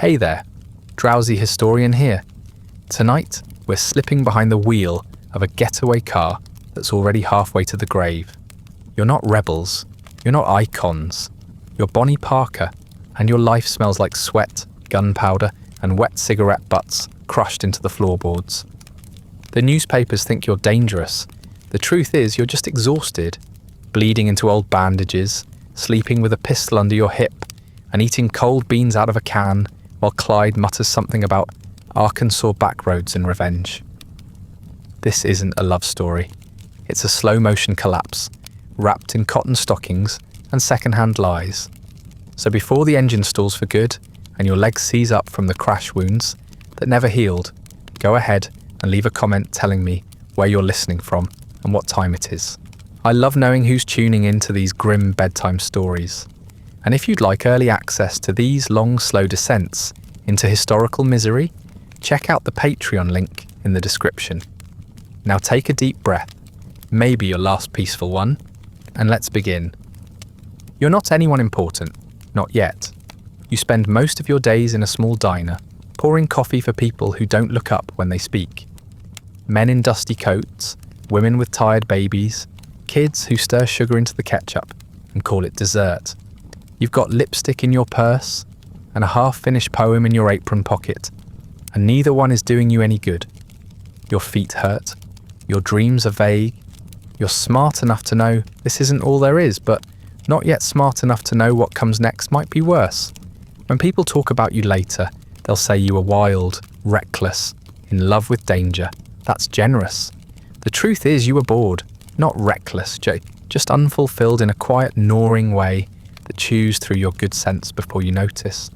Hey there, Drowsy Historian here. Tonight, we're slipping behind the wheel of a getaway car that's already halfway to the grave. You're not rebels, you're not icons, you're Bonnie Parker, and your life smells like sweat, gunpowder, and wet cigarette butts crushed into the floorboards. The newspapers think you're dangerous. The truth is you're just exhausted, bleeding into old bandages, sleeping with a pistol under your hip, and eating cold beans out of a can while Clyde mutters something about Arkansas backroads and revenge. This isn't a love story. It's a slow-motion collapse, wrapped in cotton stockings and second-hand lies. So before the engine stalls for good and your legs seize up from the crash wounds that never healed, go ahead and leave a comment telling me where you're listening from and what time it is. I love knowing who's tuning in to these grim bedtime stories. And if you'd like early access to these long, slow descents into historical misery, check out the Patreon link in the description. Now take a deep breath, maybe your last peaceful one, and let's begin. You're not anyone important, not yet. You spend most of your days in a small diner, pouring coffee for people who don't look up when they speak. Men in dusty coats, women with tired babies, kids who stir sugar into the ketchup and call it dessert. You've got lipstick in your purse and a half-finished poem in your apron pocket, and neither one is doing you any good. Your feet hurt, your dreams are vague, you're smart enough to know this isn't all there is, but not yet smart enough to know what comes next might be worse. When people talk about you later, they'll say you were wild, reckless, in love with danger. That's generous. The truth is you were bored, not reckless, just unfulfilled in a quiet, gnawing way that chews through your good sense before you notice.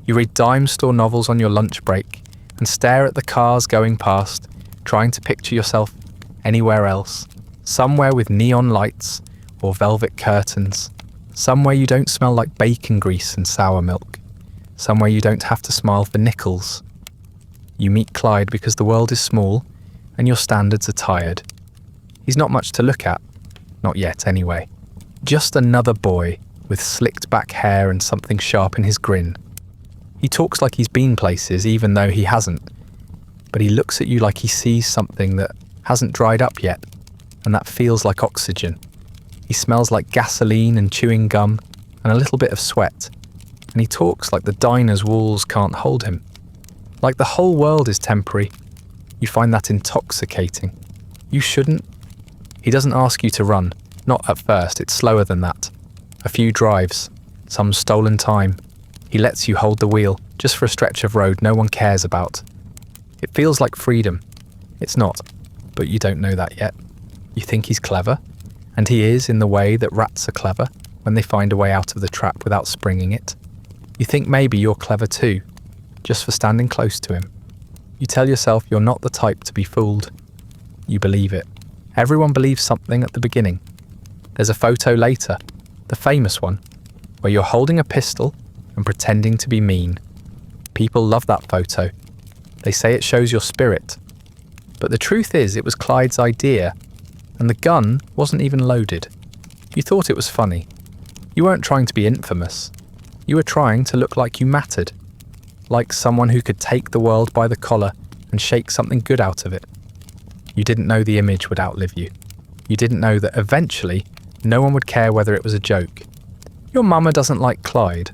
You read dime store novels on your lunch break and stare at the cars going past, trying to picture yourself anywhere else, somewhere with neon lights or velvet curtains, somewhere you don't smell like bacon grease and sour milk, somewhere you don't have to smile for nickels. You meet Clyde because the world is small and your standards are tired. He's not much to look at, not yet anyway. Just another boy with slicked back hair and something sharp in his grin. He talks like he's been places even though he hasn't, but he looks at you like he sees something that hasn't dried up yet, and that feels like oxygen. He smells like gasoline and chewing gum and a little bit of sweat, and he talks like the diner's walls can't hold him. Like the whole world is temporary. You find that intoxicating. You shouldn't. He doesn't ask you to run, not at first, it's slower than that. A few drives, some stolen time. He lets you hold the wheel, just for a stretch of road no one cares about. It feels like freedom. It's not, but you don't know that yet. You think he's clever, and he is in the way that rats are clever when they find a way out of the trap without springing it. You think maybe you're clever too, just for standing close to him. You tell yourself you're not the type to be fooled. You believe it. Everyone believes something at the beginning. There's a photo later, the famous one, where you're holding a pistol and pretending to be mean. People love that photo. They say it shows your spirit. But the truth is it was Clyde's idea, and the gun wasn't even loaded. You thought it was funny. You weren't trying to be infamous. You were trying to look like you mattered, like someone who could take the world by the collar and shake something good out of it. You didn't know the image would outlive you. You didn't know that eventually no one would care whether it was a joke. Your mama doesn't like Clyde.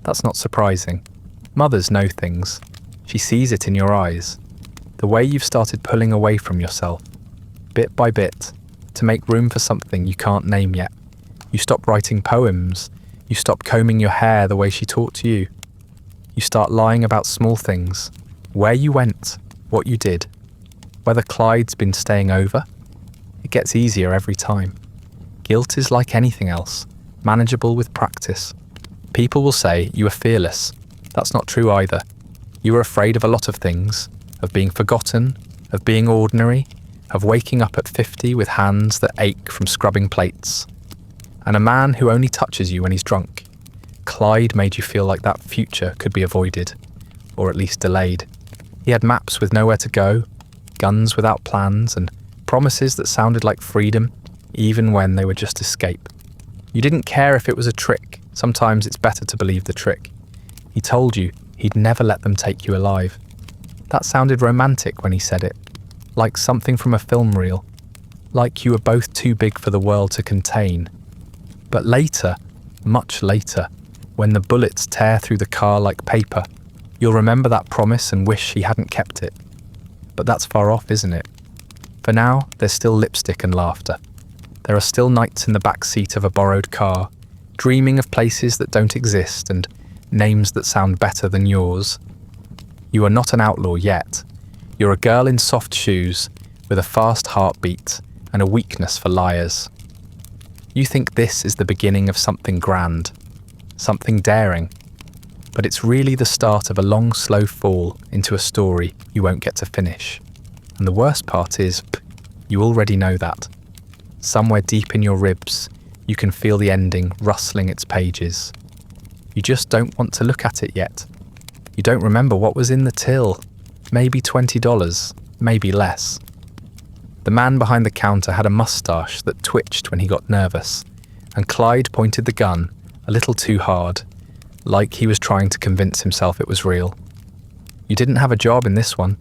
That's not surprising. Mothers know things. She sees it in your eyes. The way you've started pulling away from yourself, bit by bit, to make room for something you can't name yet. You stop writing poems. You stop combing your hair the way she taught to you. You start lying about small things. Where you went, what you did. Whether Clyde's been staying over. It gets easier every time. Guilt is like anything else, manageable with practice. People will say you were fearless. That's not true either. You were afraid of a lot of things, of being forgotten, of being ordinary, of waking up at 50 with hands that ache from scrubbing plates. And a man who only touches you when he's drunk. Clyde made you feel like that future could be avoided, or at least delayed. He had maps with nowhere to go, guns without plans, and promises that sounded like freedom, even when they were just escape. You didn't care if it was a trick. Sometimes it's better to believe the trick. He told you he'd never let them take you alive. That sounded romantic when he said it, like something from a film reel, like you were both too big for the world to contain. But later, much later, when the bullets tear through the car like paper, you'll remember that promise and wish he hadn't kept it. But that's far off, isn't it? For now, there's still lipstick and laughter. There are still nights in the back seat of a borrowed car, dreaming of places that don't exist and names that sound better than yours. You are not an outlaw yet. You're a girl in soft shoes with a fast heartbeat and a weakness for liars. You think this is the beginning of something grand, something daring, but it's really the start of a long, slow fall into a story you won't get to finish. And the worst part is, you already know that. Somewhere deep in your ribs, you can feel the ending rustling its pages. You just don't want to look at it yet. You don't remember what was in the till. Maybe $20, maybe less. The man behind the counter had a mustache that twitched when he got nervous, and Clyde pointed the gun a little too hard, like he was trying to convince himself it was real. You didn't have a job in this one.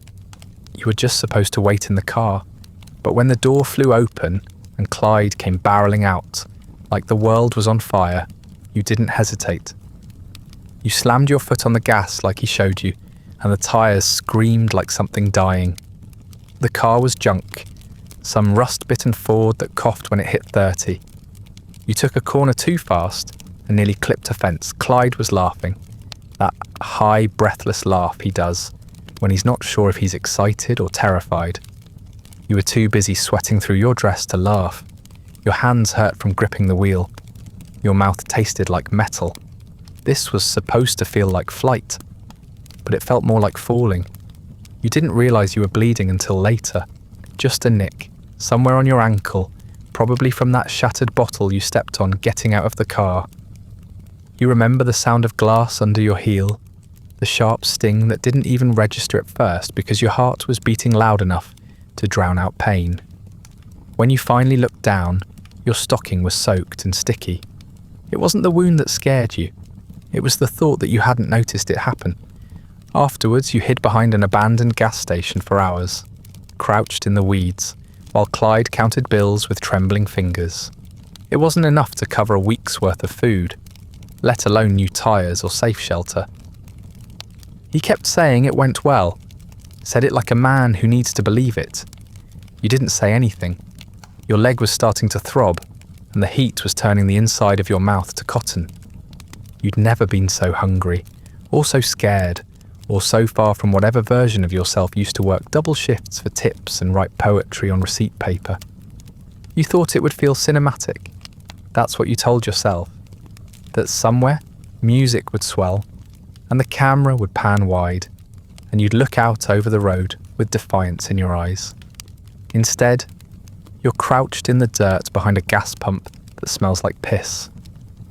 You were just supposed to wait in the car. But when the door flew open and Clyde came barreling out, like the world was on fire, you didn't hesitate. You slammed your foot on the gas like he showed you, and the tyres screamed like something dying. The car was junk, some rust-bitten Ford that coughed when it hit 30. You took a corner too fast and nearly clipped a fence. Clyde was laughing, that high, breathless laugh he does when he's not sure if he's excited or terrified. You were too busy sweating through your dress to laugh. Your hands hurt from gripping the wheel. Your mouth tasted like metal. This was supposed to feel like flight, but it felt more like falling. You didn't realize you were bleeding until later. Just a nick, somewhere on your ankle, probably from that shattered bottle you stepped on getting out of the car. You remember the sound of glass under your heel, the sharp sting that didn't even register at first because your heart was beating loud enough to drown out pain. When you finally looked down, your stocking was soaked and sticky. It wasn't the wound that scared you. It was the thought that you hadn't noticed it happen. Afterwards, you hid behind an abandoned gas station for hours, crouched in the weeds, while Clyde counted bills with trembling fingers. It wasn't enough to cover a week's worth of food, let alone new tyres or safe shelter. He kept saying it went well, said it like a man who needs to believe it. You didn't say anything. Your leg was starting to throb, and the heat was turning the inside of your mouth to cotton. You'd never been so hungry, or so scared, or so far from whatever version of yourself used to work double shifts for tips and write poetry on receipt paper. You thought it would feel cinematic. That's what you told yourself. That somewhere, music would swell, and the camera would pan wide, and you'd look out over the road with defiance in your eyes. Instead, you're crouched in the dirt behind a gas pump that smells like piss,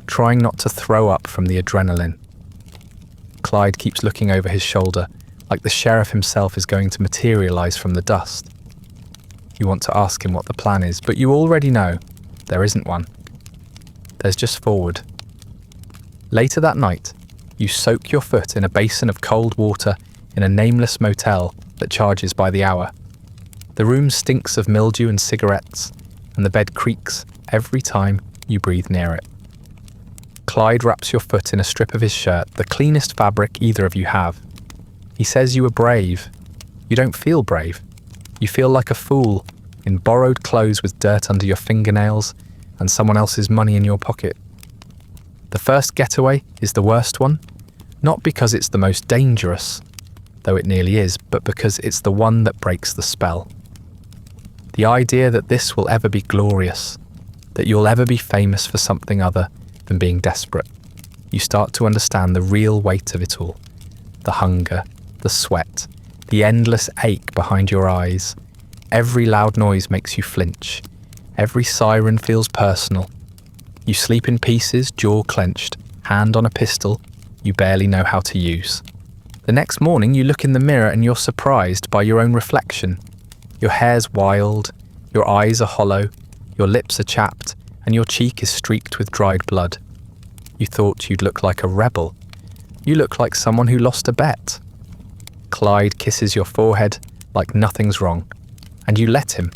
trying not to throw up from the adrenaline. Clyde keeps looking over his shoulder, like the sheriff himself is going to materialize from the dust. You want to ask him what the plan is, but you already know there isn't one. There's just forward. Later that night, you soak your foot in a basin of cold water in a nameless motel that charges by the hour. The room stinks of mildew and cigarettes, and the bed creaks every time you breathe near it. Clyde wraps your foot in a strip of his shirt, the cleanest fabric either of you have. He says you were brave. You don't feel brave. You feel like a fool, in borrowed clothes with dirt under your fingernails and someone else's money in your pocket. The first getaway is the worst one, not because it's the most dangerous, though it nearly is, but because it's the one that breaks the spell. The idea that this will ever be glorious, that you'll ever be famous for something other than being desperate. You start to understand the real weight of it all. The hunger, the sweat, the endless ache behind your eyes. Every loud noise makes you flinch. Every siren feels personal. You sleep in pieces, jaw clenched, hand on a pistol you barely know how to use. The next morning you look in the mirror and you're surprised by your own reflection. Your hair's wild, your eyes are hollow, your lips are chapped, and your cheek is streaked with dried blood. You thought you'd look like a rebel, You look like someone who lost a bet. Clyde kisses your forehead like nothing's wrong, and you let him,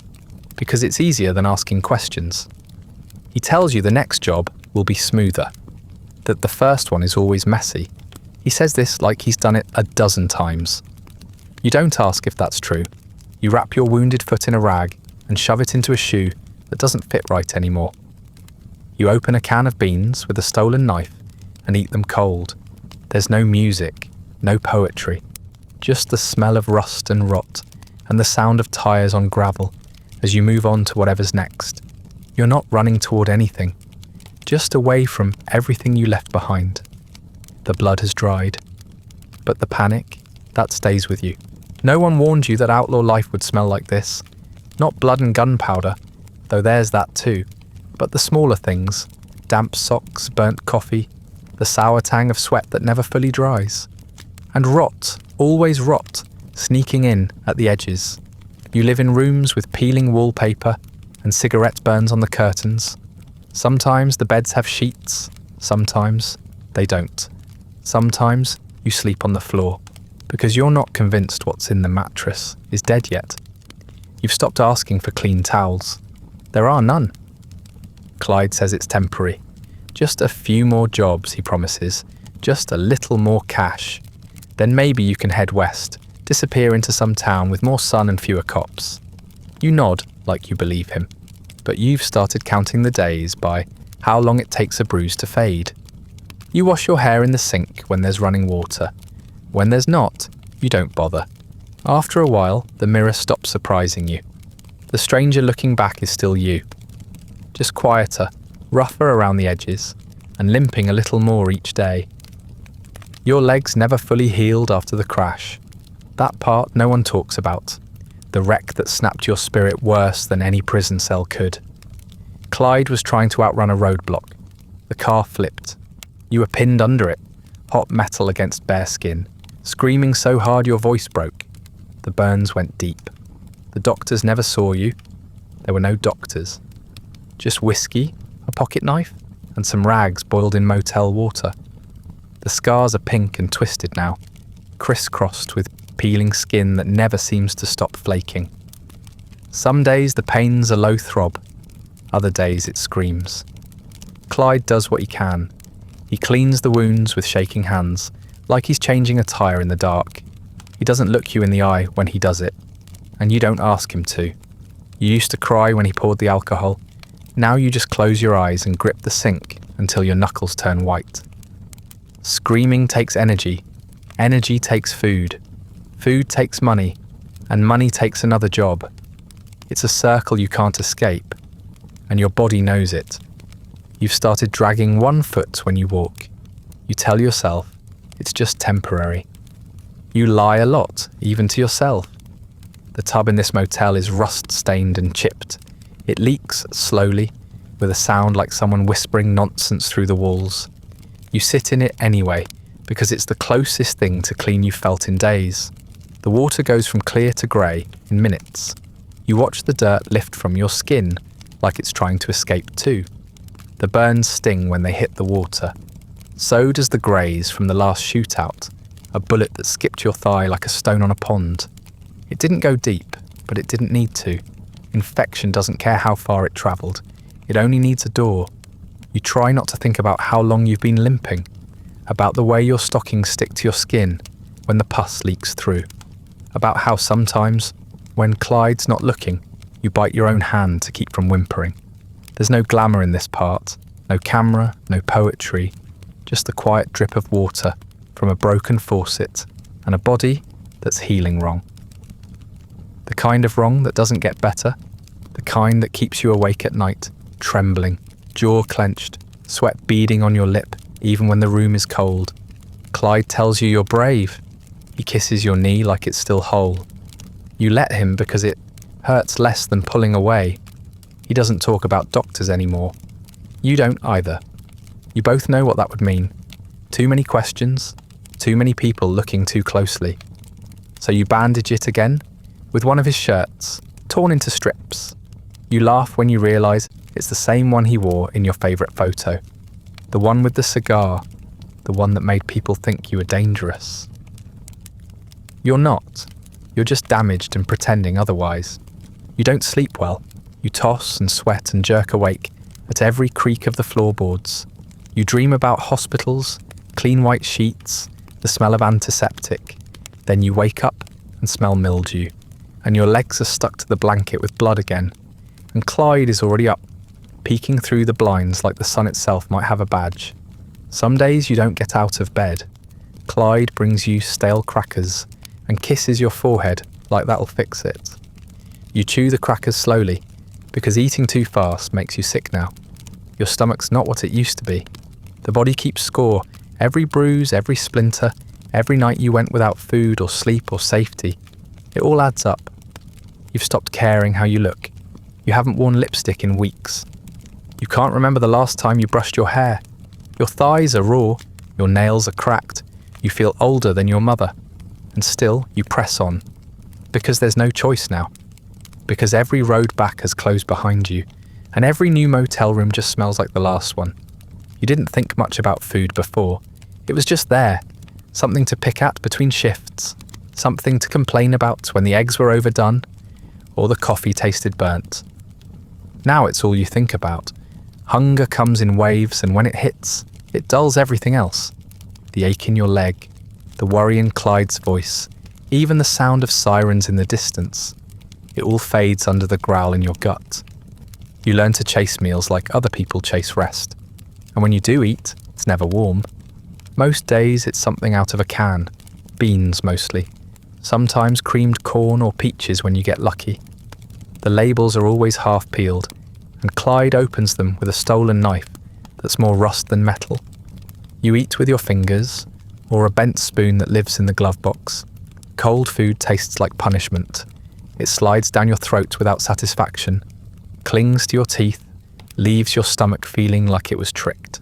because it's easier than asking questions. He tells you the next job will be smoother, that the first one is always messy. He says this like he's done it a dozen times. You don't ask if that's true. You wrap your wounded foot in a rag and shove it into a shoe that doesn't fit right anymore. You open a can of beans with a stolen knife and eat them cold. There's no music, no poetry, just the smell of rust and rot and the sound of tires on gravel as you move on to whatever's next. You're not running toward anything, just away from everything you left behind. The blood has dried, but the panic, that stays with you. No one warned you that outlaw life would smell like this. Not blood and gunpowder, though there's that too, but the smaller things, damp socks, burnt coffee, the sour tang of sweat that never fully dries. And rot, always rot, sneaking in at the edges. You live in rooms with peeling wallpaper and cigarette burns on the curtains. Sometimes the beds have sheets, sometimes they don't. Sometimes you sleep on the floor, because you're not convinced what's in the mattress is dead yet. You've stopped asking for clean towels. There are none. Clyde says it's temporary. Just a few more jobs, he promises. Just a little more cash. Then maybe you can head west, disappear into some town with more sun and fewer cops. You nod like you believe him, but you've started counting the days by how long it takes a bruise to fade. You wash your hair in the sink when there's running water. When there's not, you don't bother. After a while, the mirror stops surprising you. The stranger looking back is still you. Just quieter, rougher around the edges, and limping a little more each day. Your legs never fully healed after the crash. That part no one talks about. The wreck that snapped your spirit worse than any prison cell could. Clyde was trying to outrun a roadblock. The car flipped. You were pinned under it, hot metal against bare skin, screaming so hard your voice broke. The burns went deep. The doctors never saw you. There were no doctors. Just whiskey, a pocket knife, and some rags boiled in motel water. The scars are pink and twisted now, crisscrossed with peeling skin that never seems to stop flaking. Some days the pain's a low throb, other days it screams. Clyde does what he can. He cleans the wounds with shaking hands, like he's changing a tire in the dark. He doesn't look you in the eye when he does it, and you don't ask him to. You used to cry when he poured the alcohol. Now you just close your eyes and grip the sink until your knuckles turn white. Screaming takes energy. Energy takes food. Food takes money, and money takes another job. It's a circle you can't escape, and your body knows it. You've started dragging one foot when you walk. You tell yourself it's just temporary. You lie a lot, even to yourself. The tub in this motel is rust-stained and chipped. It leaks slowly, with a sound like someone whispering nonsense through the walls. You sit in it anyway, because it's the closest thing to clean you've felt in days. The water goes from clear to grey in minutes. You watch the dirt lift from your skin, like it's trying to escape too. The burns sting when they hit the water. So does the graze from the last shootout, a bullet that skipped your thigh like a stone on a pond. It didn't go deep, but it didn't need to. Infection doesn't care how far it travelled. It only needs a door. You try not to think about how long you've been limping, about the way your stockings stick to your skin when the pus leaks through, about how sometimes, when Clyde's not looking, you bite your own hand to keep from whimpering. There's no glamour in this part, no camera, no poetry, just the quiet drip of water from a broken faucet and a body that's healing wrong. The kind of wrong that doesn't get better, the kind that keeps you awake at night, trembling, jaw clenched, sweat beading on your lip even when the room is cold. Clyde tells you you're brave. He kisses your knee like it's still whole. You let him because it hurts less than pulling away. He doesn't talk about doctors anymore. You don't either. You both know what that would mean. Too many questions, too many people looking too closely. So you bandage it again with one of his shirts, torn into strips. You laugh when you realise it's the same one he wore in your favourite photo. The one with the cigar. the one that made people think you were dangerous. You're not. You're just damaged and pretending otherwise. You don't sleep well. You toss and sweat and jerk awake at every creak of the floorboards. You dream about hospitals, clean white sheets, the smell of antiseptic. Then you wake up and smell mildew, and your legs are stuck to the blanket with blood again. And Clyde is already up, peeking through the blinds like the sun itself might have a badge. Some days you don't get out of bed. Clyde brings you stale crackers and kisses your forehead like that'll fix it. You chew the crackers slowly, because eating too fast makes you sick now. Your stomach's not what it used to be. The body keeps score, every bruise, every splinter, every night you went without food or sleep or safety. It all adds up. You've stopped caring how you look. You haven't worn lipstick in weeks. You can't remember the last time you brushed your hair. Your thighs are raw, your nails are cracked, you feel older than your mother. And still, you press on. Because there's no choice now. Because every road back has closed behind you, and every new motel room just smells like the last one. You didn't think much about food before. It was just there, something to pick at between shifts, something to complain about when the eggs were overdone, or the coffee tasted burnt. Now it's all you think about. Hunger comes in waves, and when it hits, it dulls everything else. The ache in your leg, the worry in Clyde's voice, even the sound of sirens in the distance. It all fades under the growl in your gut. You learn to chase meals like other people chase rest. And when you do eat, it's never warm. Most days it's something out of a can, beans mostly. Sometimes creamed corn or peaches when you get lucky. The labels are always half peeled, and Clyde opens them with a stolen knife that's more rust than metal. You eat with your fingers, or a bent spoon that lives in the glove box. Cold food tastes like punishment. It slides down your throat without satisfaction, clings to your teeth, leaves your stomach feeling like it was tricked.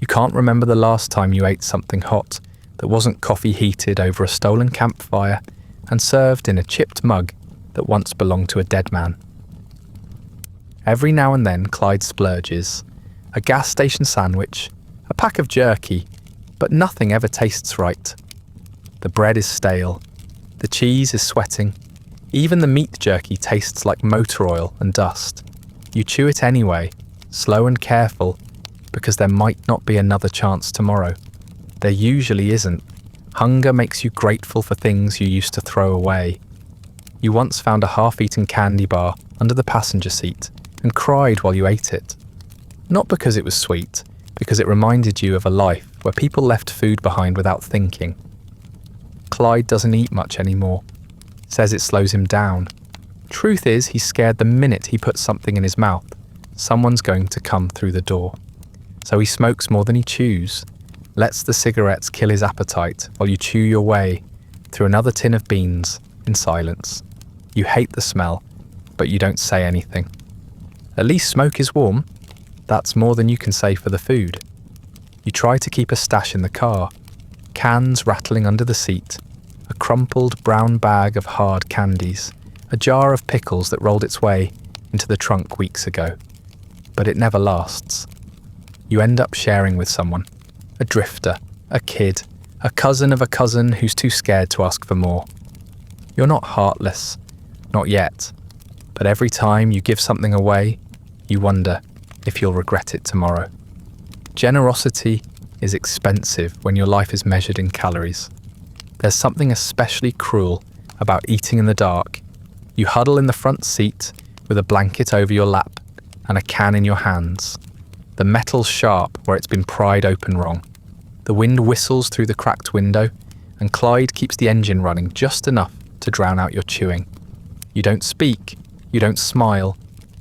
You can't remember the last time you ate something hot that wasn't coffee heated over a stolen campfire and served in a chipped mug that once belonged to a dead man. Every now and then Clyde splurges. A gas station sandwich, a pack of jerky, but nothing ever tastes right. The bread is stale. The cheese is sweating. Even the meat jerky tastes like motor oil and dust. You chew it anyway, slow and careful, because there might not be another chance tomorrow. There usually isn't. Hunger makes you grateful for things you used to throw away. You once found a half-eaten candy bar under the passenger seat and cried while you ate it. Not because it was sweet, because it reminded you of a life where people left food behind without thinking. Clyde doesn't eat much anymore. Says it slows him down. Truth is, he's scared the minute he puts something in his mouth, someone's going to come through the door. So he smokes more than he chews, lets the cigarettes kill his appetite while you chew your way through another tin of beans in silence. You hate the smell, but you don't say anything. At least smoke is warm. That's more than you can say for the food. You try to keep a stash in the car, cans rattling under the seat, a crumpled brown bag of hard candies, a jar of pickles that rolled its way into the trunk weeks ago. But it never lasts. You end up sharing with someone, a drifter, a kid, a cousin of a cousin who's too scared to ask for more. You're not heartless, not yet, but every time you give something away, you wonder if you'll regret it tomorrow. Generosity is expensive when your life is measured in calories. There's something especially cruel about eating in the dark. You huddle in the front seat with a blanket over your lap and a can in your hands. The metal's sharp where it's been pried open wrong. The wind whistles through the cracked window, and Clyde keeps the engine running just enough to drown out your chewing. You don't speak, you don't smile,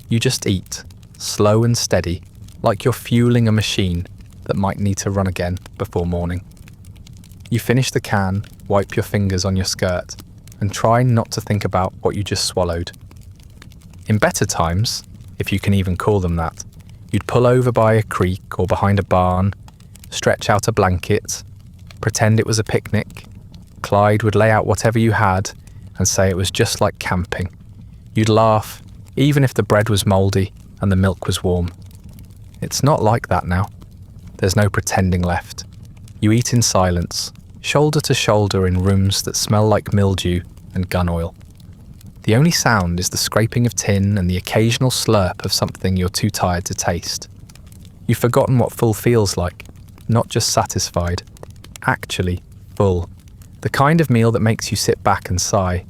you just eat, slow and steady, like you're fueling a machine that might need to run again before morning. You finish the can, wipe your fingers on your skirt, and try not to think about what you just swallowed. In better times, if you can even call them that, you'd pull over by a creek or behind a barn, stretch out a blanket, pretend it was a picnic. Clyde would lay out whatever you had and say it was just like camping. You'd laugh, even if the bread was mouldy and the milk was warm. It's not like that now. There's no pretending left. You eat in silence, shoulder to shoulder in rooms that smell like mildew and gun oil. The only sound is the scraping of tin and the occasional slurp of something you're too tired to taste. You've forgotten what full feels like, not just satisfied, actually full. The kind of meal that makes you sit back and sigh.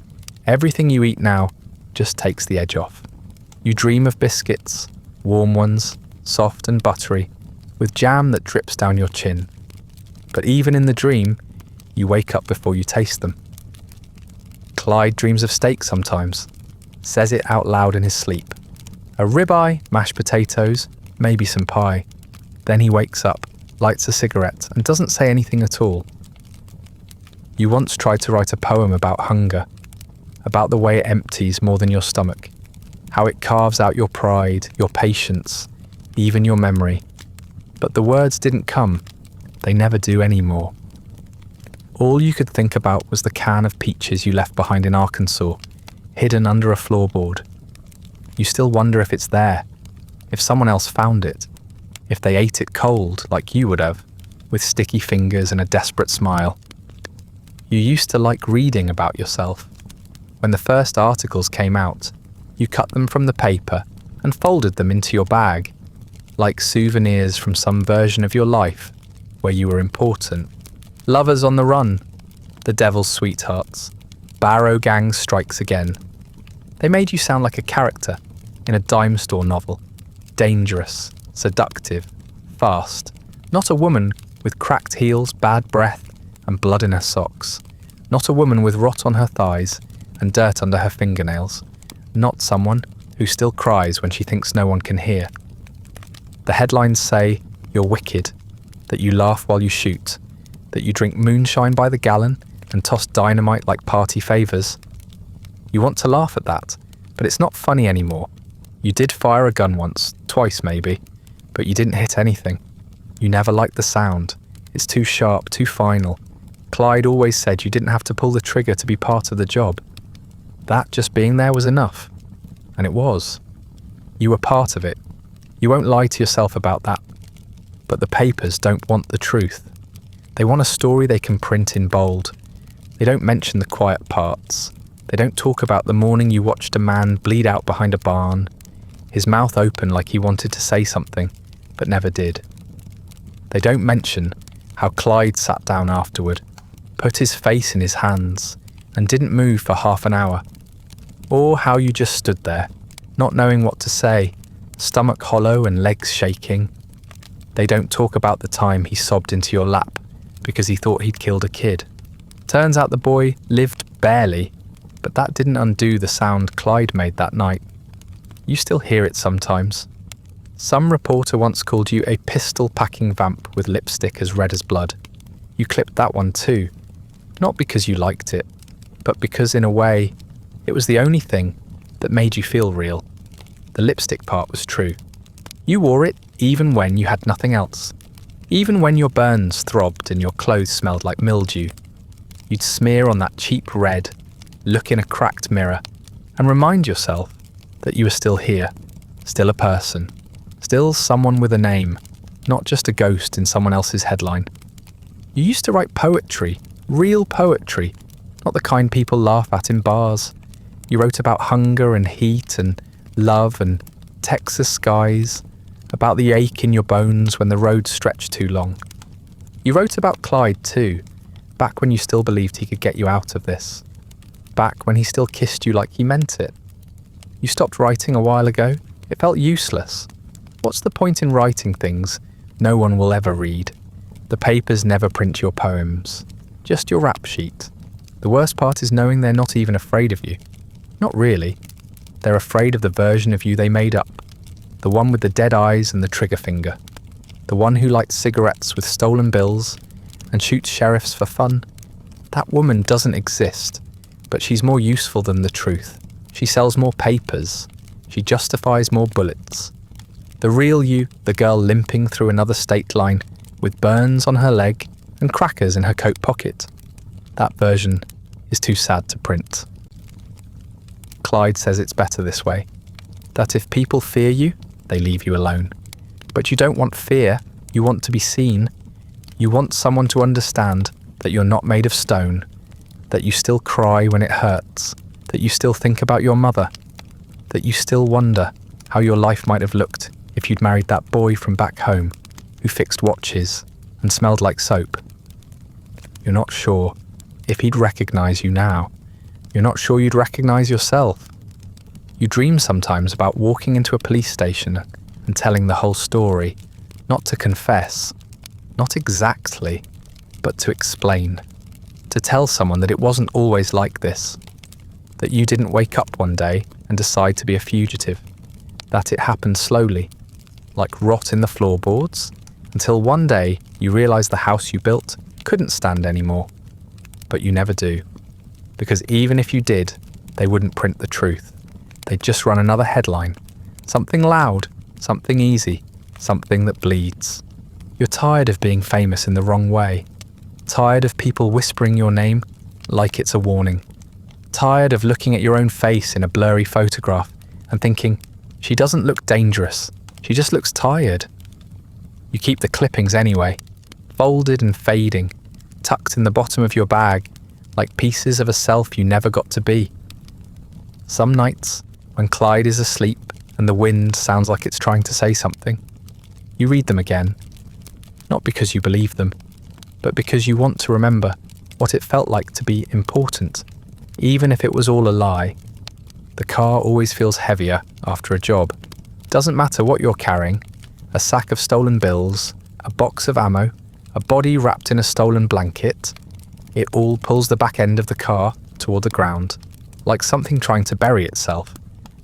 Everything you eat now just takes the edge off. You dream of biscuits, warm ones, soft and buttery, with jam that drips down your chin. But even in the dream, you wake up before you taste them. Clyde dreams of steak sometimes, says it out loud in his sleep. A ribeye, mashed potatoes, maybe some pie. Then he wakes up, lights a cigarette, and doesn't say anything at all. You once tried to write a poem about hunger, about the way it empties more than your stomach, how it carves out your pride, your patience, even your memory. But the words didn't come. They never do anymore. All you could think about was the can of peaches you left behind in Arkansas, hidden under a floorboard. You still wonder if it's there, if someone else found it, if they ate it cold like you would have, with sticky fingers and a desperate smile. You used to like reading about yourself. When the first articles came out, you cut them from the paper and folded them into your bag, like souvenirs from some version of your life where you were important. Lovers on the run, the devil's sweethearts, Barrow Gang strikes again. They made you sound like a character in a dime store novel. Dangerous, seductive, fast. Not a woman with cracked heels, bad breath, and blood in her socks. Not a woman with rot on her thighs and dirt under her fingernails. Not someone who still cries when she thinks no one can hear. The headlines say you're wicked, that you laugh while you shoot, that you drink moonshine by the gallon and toss dynamite like party favours. You want to laugh at that, but it's not funny anymore. You did fire a gun once, twice maybe, but you didn't hit anything. You never liked the sound. It's too sharp, too final. Clyde always said you didn't have to pull the trigger to be part of the job. That just being there was enough. And it was. You were part of it. You won't lie to yourself about that. But the papers don't want the truth. They want a story they can print in bold. They don't mention the quiet parts. They don't talk about the morning you watched a man bleed out behind a barn, his mouth open like he wanted to say something, but never did. They don't mention how Clyde sat down afterward, put his face in his hands, and didn't move for half an hour. Or how you just stood there, not knowing what to say, stomach hollow and legs shaking. They don't talk about the time he sobbed into your lap because he thought he'd killed a kid. Turns out the boy lived barely, but that didn't undo the sound Clyde made that night. You still hear it sometimes. Some reporter once called you a pistol-packing vamp with lipstick as red as blood. You clipped that one too, not because you liked it, but because in a way, it was the only thing that made you feel real. The lipstick part was true. You wore it even when you had nothing else. Even when your burns throbbed and your clothes smelled like mildew. You'd smear on that cheap red, look in a cracked mirror, and remind yourself that you were still here, still a person, still someone with a name, not just a ghost in someone else's headline. You used to write poetry, real poetry, not the kind people laugh at in bars. You wrote about hunger and heat and love and Texas skies, about the ache in your bones when the road stretched too long. You wrote about Clyde too, back when you still believed he could get you out of this. Back when he still kissed you like he meant it. You stopped writing a while ago. It felt useless. What's the point in writing things no one will ever read? The papers never print your poems, just your rap sheet. The worst part is knowing they're not even afraid of you. Not really. They're afraid of the version of you they made up. The one with the dead eyes and the trigger finger. The one who lights cigarettes with stolen bills and shoots sheriffs for fun. That woman doesn't exist, but she's more useful than the truth. She sells more papers. She justifies more bullets. The real you, the girl limping through another state line with burns on her leg and crackers in her coat pocket. That version is too sad to print. Clyde says it's better this way. That if people fear you, they leave you alone. But you don't want fear, you want to be seen. You want someone to understand that you're not made of stone, that you still cry when it hurts, that you still think about your mother, that you still wonder how your life might have looked if you'd married that boy from back home who fixed watches and smelled like soap. You're not sure if he'd recognise you now. You're not sure you'd recognise yourself. You dream sometimes about walking into a police station and telling the whole story, not to confess, not exactly, but to explain, to tell someone that it wasn't always like this, that you didn't wake up one day and decide to be a fugitive, that it happened slowly, like rot in the floorboards, until one day you realise the house you built couldn't stand anymore. But you never do, because even if you did, they wouldn't print the truth. They'd just run another headline, something loud, something easy, something that bleeds. You're tired of being famous in the wrong way, tired of people whispering your name like it's a warning, tired of looking at your own face in a blurry photograph and thinking, she doesn't look dangerous, she just looks tired. You keep the clippings anyway, folded and fading, tucked in the bottom of your bag, like pieces of a self you never got to be. Some nights, when Clyde is asleep and the wind sounds like it's trying to say something, you read them again, not because you believe them, but because you want to remember what it felt like to be important, even if it was all a lie. The car always feels heavier after a job. Doesn't matter what you're carrying, a sack of stolen bills, a box of ammo, a body wrapped in a stolen blanket, it all pulls the back end of the car toward the ground, like something trying to bury itself.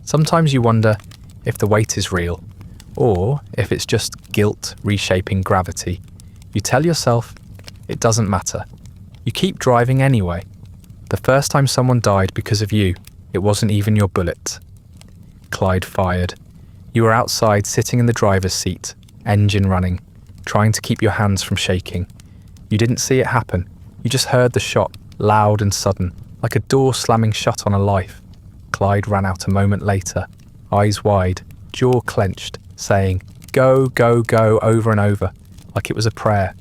Sometimes you wonder if the weight is real, or if it's just guilt reshaping gravity. You tell yourself, it doesn't matter. You keep driving anyway. The first time someone died because of you, it wasn't even your bullet. Clyde fired. You were outside sitting in the driver's seat, engine running, trying to keep your hands from shaking. You didn't see it happen. You just heard the shot, loud and sudden, like a door slamming shut on a life. Clyde ran out a moment later, eyes wide, jaw clenched, saying, "Go, go, go," over and over, like it was a prayer.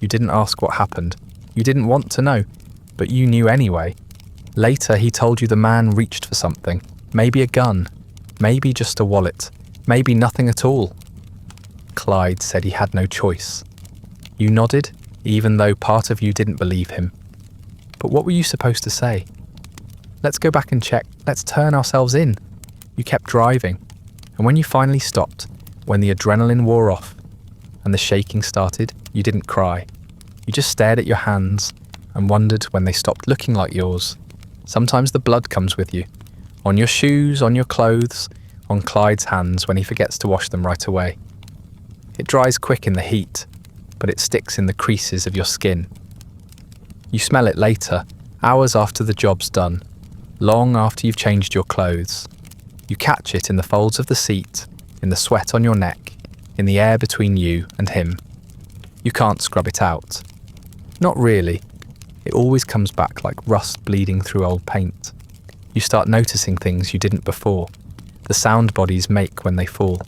You didn't ask what happened. You didn't want to know, but you knew anyway. Later, he told you the man reached for something, maybe a gun, maybe just a wallet, maybe nothing at all. Clyde said he had no choice. You nodded, even though part of you didn't believe him. But what were you supposed to say? Let's go back and check. Let's turn ourselves in. You kept driving, and when you finally stopped, when the adrenaline wore off and the shaking started, you didn't cry. You just stared at your hands and wondered when they stopped looking like yours. Sometimes the blood comes with you, on your shoes, on your clothes, on Clyde's hands when he forgets to wash them right away. It dries quick in the heat, but it sticks in the creases of your skin. You smell it later, hours after the job's done, long after you've changed your clothes. You catch it in the folds of the seat, in the sweat on your neck, in the air between you and him. You can't scrub it out. Not really. It always comes back like rust bleeding through old paint. You start noticing things you didn't before. The sound bodies make when they fall.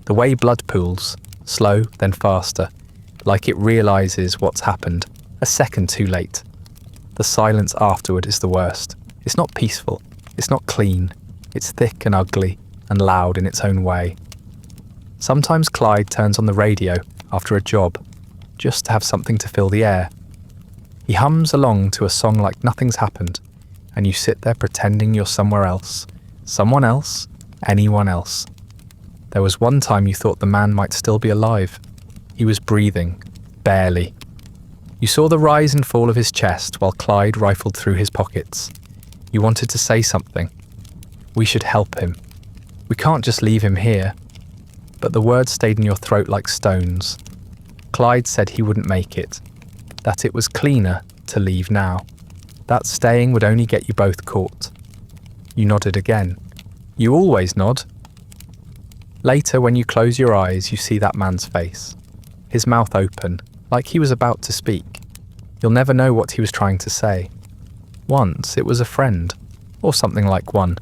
The way blood pools, slow then faster, like it realises what's happened, a second too late. The silence afterward is the worst. It's not peaceful. It's not clean. It's thick and ugly and loud in its own way. Sometimes Clyde turns on the radio after a job, just to have something to fill the air. He hums along to a song like nothing's happened, and you sit there pretending you're somewhere else. Someone else, anyone else. There was one time you thought the man might still be alive. He was breathing, barely. You saw the rise and fall of his chest while Clyde rifled through his pockets. You wanted to say something. We should help him. We can't just leave him here. But the words stayed in your throat like stones. Clyde said he wouldn't make it, that it was cleaner to leave now, that staying would only get you both caught. You nodded again. You always nod. Later, when you close your eyes, you see that man's face, his mouth open, like he was about to speak. You'll never know what he was trying to say. Once it was a friend, or something like one,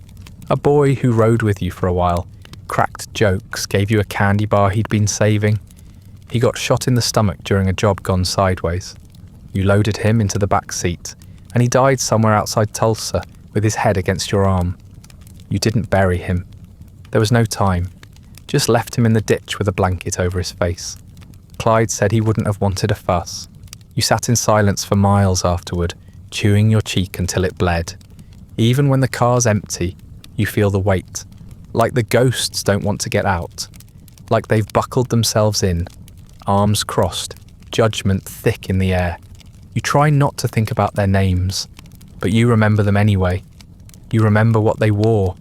a boy who rode with you for a while, cracked jokes, gave you a candy bar he'd been saving. He got shot in the stomach during a job gone sideways. You loaded him into the back seat, and he died somewhere outside Tulsa with his head against your arm. You didn't bury him. There was no time. Just left him in the ditch with a blanket over his face. Clyde said he wouldn't have wanted a fuss. You sat in silence for miles afterward, chewing your cheek until it bled. Even when the car's empty, you feel the weight. Like the ghosts don't want to get out. Like they've buckled themselves in, arms crossed, judgment thick in the air. You try not to think about their names, but you remember them anyway. You remember what they wore,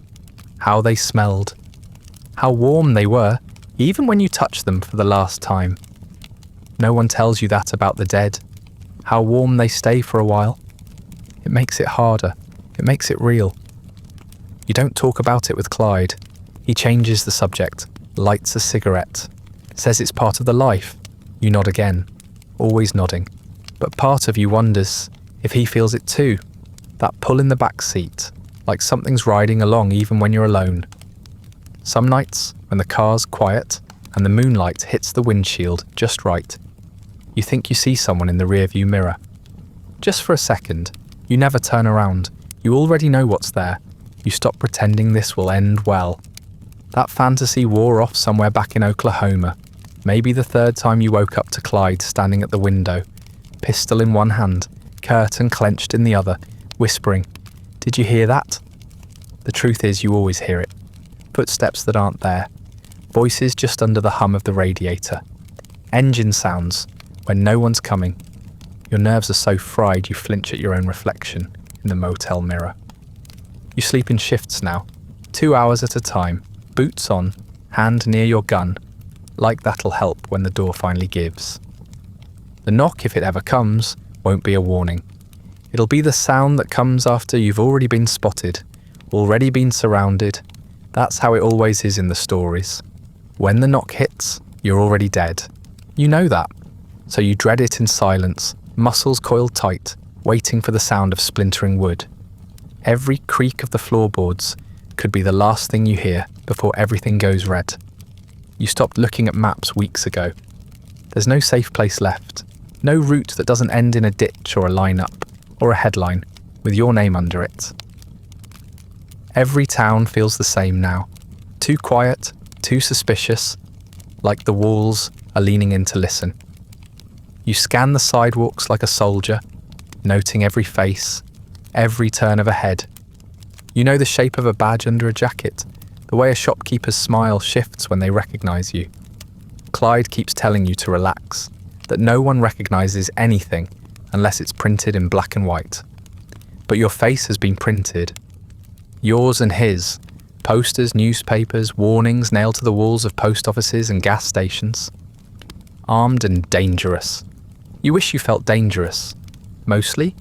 how they smelled, how warm they were, even when you touched them for the last time. No one tells you that about the dead, how warm they stay for a while. It makes it harder. It makes it real. You don't talk about it with Clyde. He changes the subject, lights a cigarette, says it's part of the life. You nod again, always nodding. But part of you wonders if he feels it too. That pull in the back seat, like something's riding along even when you're alone. Some nights, when the car's quiet and the moonlight hits the windshield just right, you think you see someone in the rearview mirror. Just for a second, you never turn around. You already know what's there. You stop pretending this will end well. That fantasy wore off somewhere back in Oklahoma. Maybe the third time you woke up to Clyde standing at the window, pistol in one hand, curtain clenched in the other, whispering, "Did you hear that?" The truth is you always hear it. Footsteps that aren't there. Voices just under the hum of the radiator. Engine sounds when no one's coming. Your nerves are so fried you flinch at your own reflection in the motel mirror. You sleep in shifts now, 2 hours at a time, boots on, hand near your gun, like that'll help when the door finally gives. The knock, if it ever comes, won't be a warning. It'll be the sound that comes after you've already been spotted, already been surrounded. That's how it always is in the stories. When the knock hits, you're already dead. You know that, so you dread it in silence, muscles coiled tight, waiting for the sound of splintering wood. Every creak of the floorboards could be the last thing you hear before everything goes red. You stopped looking at maps weeks ago. There's no safe place left, no route that doesn't end in a ditch or a line-up, or a headline with your name under it. Every town feels the same now. Too quiet, too suspicious, like the walls are leaning in to listen. You scan the sidewalks like a soldier, noting every face, every turn of a head. You know the shape of a badge under a jacket, the way a shopkeeper's smile shifts when they recognise you. Clyde keeps telling you to relax, that no one recognises anything unless it's printed in black and white. But your face has been printed. Yours and his. Posters, newspapers, warnings nailed to the walls of post offices and gas stations. Armed and dangerous. You wish you felt dangerous. Mostly,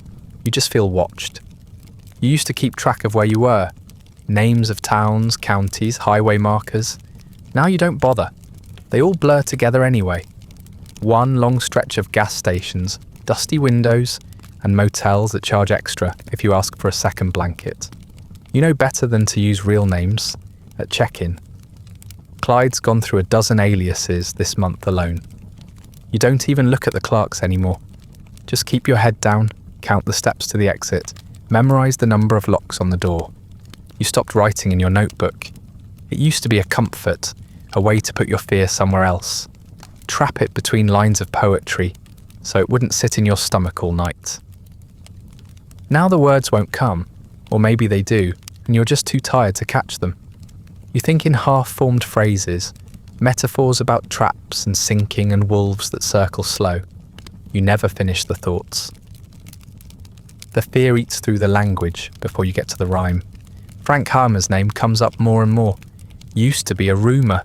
you just feel watched. You used to keep track of where you were. Names of towns, counties, highway markers. Now you don't bother. They all blur together anyway. One long stretch of gas stations, dusty windows, and motels that charge extra if you ask for a second blanket. You know better than to use real names at check-in. Clyde's gone through a dozen aliases this month alone. You don't even look at the clerks anymore. Just keep your head down, count the steps to the exit, memorise the number of locks on the door. You stopped writing in your notebook. It used to be a comfort, a way to put your fear somewhere else. Trap it between lines of poetry, so it wouldn't sit in your stomach all night. Now the words won't come, or maybe they do, and you're just too tired to catch them. You think in half-formed phrases, metaphors about traps and sinking and wolves that circle slow. You never finish the thoughts. The fear eats through the language before you get to the rhyme. Frank Harmer's name comes up more and more. Used to be a rumour,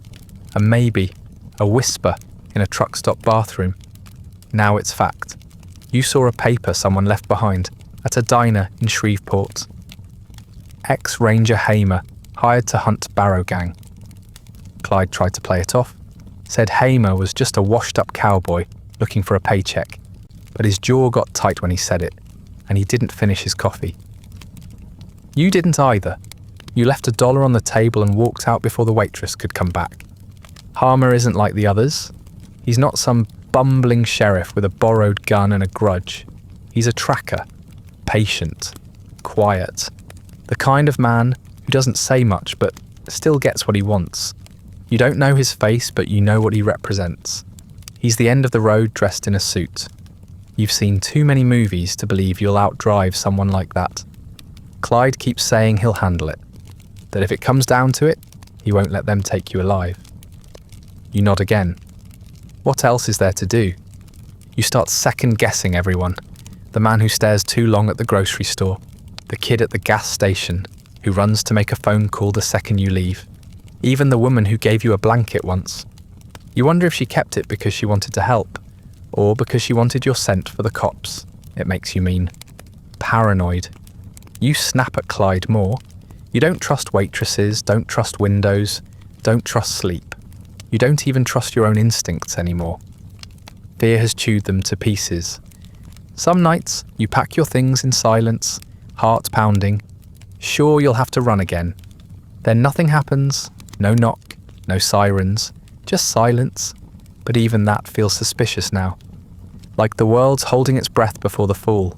a maybe, a whisper in a truck stop bathroom. Now it's fact. You saw a paper someone left behind at a diner in Shreveport. Ex-Ranger Hamer, hired to hunt Barrow Gang. Clyde tried to play it off, said Hamer was just a washed-up cowboy looking for a paycheck, but his jaw got tight when he said it, and he didn't finish his coffee. You didn't either. You left $1 on the table and walked out before the waitress could come back. Harmer isn't like the others. He's not some bumbling sheriff with a borrowed gun and a grudge. He's a tracker, patient, quiet, the kind of man who doesn't say much but still gets what he wants. You don't know his face, but you know what he represents. He's the end of the road dressed in a suit. You've seen too many movies to believe you'll outdrive someone like that. Clyde keeps saying he'll handle it, that if it comes down to it, he won't let them take you alive. You nod again. What else is there to do? You start second-guessing everyone. The man who stares too long at the grocery store, the kid at the gas station who runs to make a phone call the second you leave, even the woman who gave you a blanket once. You wonder if she kept it because she wanted to help, or because she wanted your scent for the cops. It makes you mean. Paranoid. You snap at Clyde more. You don't trust waitresses, don't trust windows, don't trust sleep. You don't even trust your own instincts anymore. Fear has chewed them to pieces. Some nights, you pack your things in silence, heart pounding, sure you'll have to run again. Then nothing happens, no knock, no sirens, just silence, but even that feels suspicious now. Like the world's holding its breath before the fall.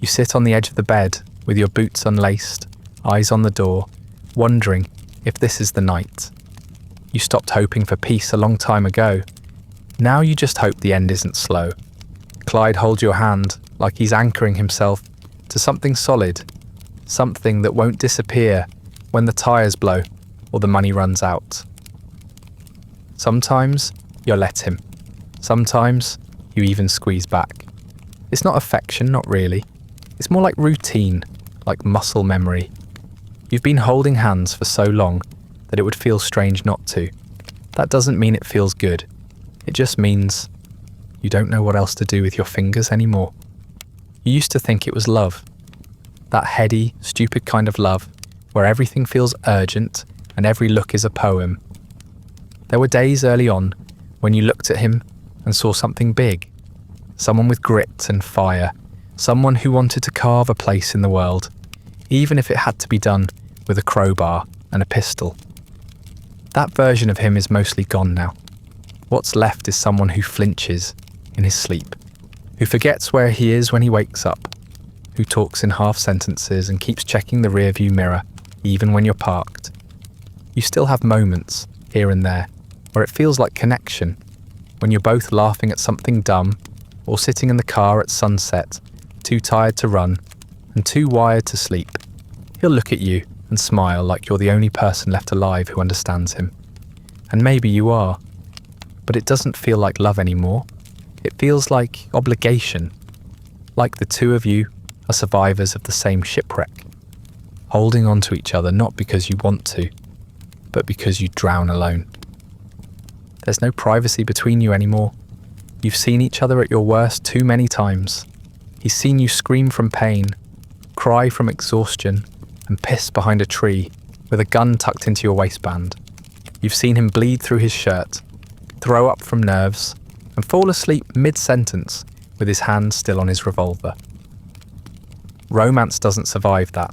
You sit on the edge of the bed, with your boots unlaced, eyes on the door, wondering if this is the night. You stopped hoping for peace a long time ago. Now you just hope the end isn't slow. Clyde holds your hand like he's anchoring himself to something solid, something that won't disappear when the tires blow or the money runs out. Sometimes you'll let him. Sometimes you even squeeze back. It's not affection, not really. It's more like routine, like muscle memory. You've been holding hands for so long that it would feel strange not to. That doesn't mean it feels good. It just means you don't know what else to do with your fingers anymore. You used to think it was love. That heady, stupid kind of love where everything feels urgent and every look is a poem. There were days early on when you looked at him and saw something big. Someone with grit and fire. Someone who wanted to carve a place in the world, even if it had to be done with a crowbar and a pistol. That version of him is mostly gone now. What's left is someone who flinches in his sleep, who forgets where he is when he wakes up, who talks in half sentences and keeps checking the rearview mirror even when you're parked. You still have moments, here and there, where it feels like connection, when you're both laughing at something dumb or sitting in the car at sunset, too tired to run and too wired to sleep. He'll look at you and smile like you're the only person left alive who understands him. And maybe you are. But it doesn't feel like love anymore. It feels like obligation. Like the two of you are survivors of the same shipwreck. Holding on to each other not because you want to, but because you drown alone. There's no privacy between you anymore. You've seen each other at your worst too many times. He's seen you scream from pain, cry from exhaustion, and piss behind a tree with a gun tucked into your waistband. You've seen him bleed through his shirt, throw up from nerves, and fall asleep mid-sentence with his hand still on his revolver. Romance doesn't survive that.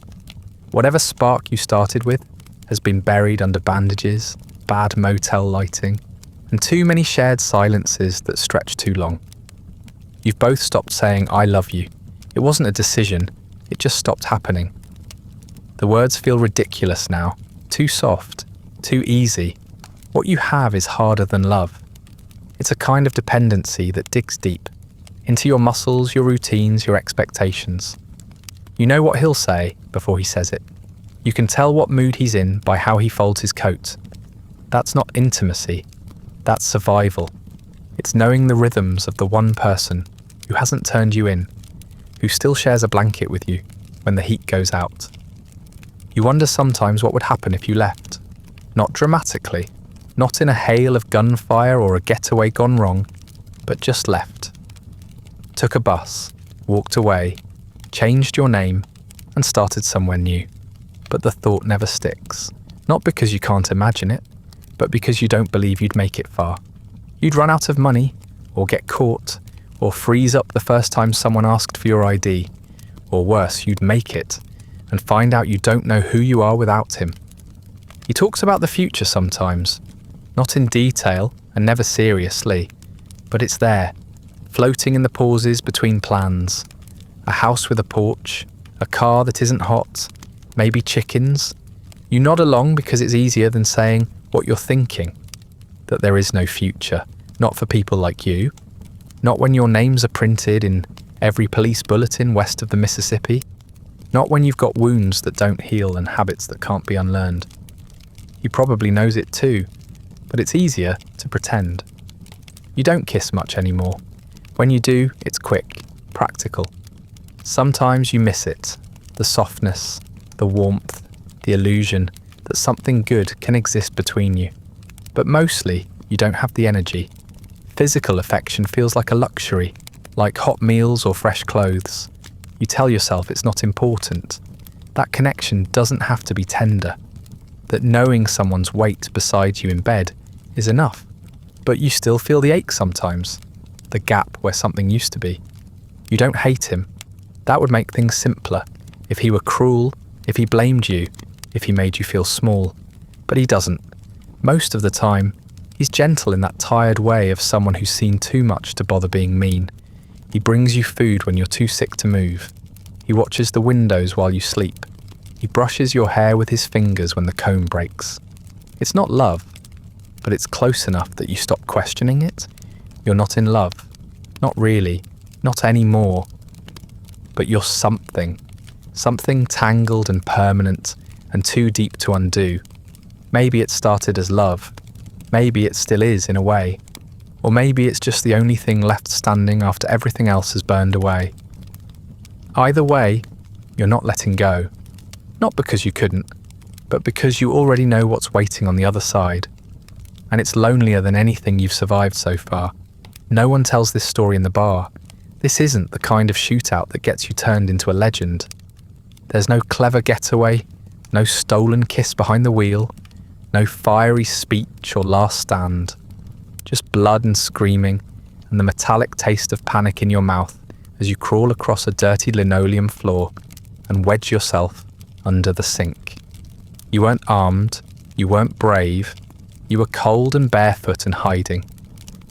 Whatever spark you started with has been buried under bandages, bad motel lighting, and too many shared silences that stretch too long. You've both stopped saying, "I love you." It wasn't a decision, it just stopped happening. The words feel ridiculous now, too soft, too easy. What you have is harder than love. It's a kind of dependency that digs deep, into your muscles, your routines, your expectations. You know what he'll say before he says it. You can tell what mood he's in by how he folds his coat. That's not intimacy, that's survival. It's knowing the rhythms of the one person who hasn't turned you in, who still shares a blanket with you when the heat goes out. You wonder sometimes what would happen if you left. Not dramatically, not in a hail of gunfire or a getaway gone wrong, but just left. Took a bus, walked away, changed your name, and started somewhere new. But the thought never sticks. Not because you can't imagine it, but because you don't believe you'd make it far. You'd run out of money, or get caught, or freeze up the first time someone asked for your ID. Or worse, you'd make it, and find out you don't know who you are without him. He talks about the future sometimes, not in detail and never seriously, But it's there, floating in the pauses between plans. A house with a porch, a car that isn't hot, maybe chickens. You nod along because it's easier than saying what you're thinking. That there is no future, not for people like you. Not when your names are printed in every police bulletin west of the Mississippi. Not when you've got wounds that don't heal and habits that can't be unlearned. He probably knows it too, but it's easier to pretend. You don't kiss much anymore. When you do, it's quick, practical. Sometimes you miss it, the softness, the warmth, the illusion that something good can exist between you. But mostly, you don't have the energy. Physical affection feels like a luxury, like hot meals or fresh clothes. You tell yourself it's not important. That connection doesn't have to be tender. That knowing someone's weight beside you in bed is enough. But you still feel the ache sometimes, the gap where something used to be. You don't hate him. That would make things simpler. If he were cruel, if he blamed you, if he made you feel small. But he doesn't. Most of the time, he's gentle in that tired way of someone who's seen too much to bother being mean. He brings you food when you're too sick to move. He watches the windows while you sleep. He brushes your hair with his fingers when the comb breaks. It's not love, but it's close enough that you stop questioning it. You're not in love. Not really. Not anymore. But you're something. Something tangled and permanent and too deep to undo. Maybe it started as love. Maybe it still is in a way. Or maybe it's just the only thing left standing after everything else has burned away. Either way, you're not letting go. Not because you couldn't, but because you already know what's waiting on the other side. And it's lonelier than anything you've survived so far. No one tells this story in the bar. This isn't the kind of shootout that gets you turned into a legend. There's no clever getaway, no stolen kiss behind the wheel, no fiery speech or last stand. Just blood and screaming, and the metallic taste of panic in your mouth as you crawl across a dirty linoleum floor and wedge yourself under the sink. You weren't armed, you weren't brave, you were cold and barefoot and hiding,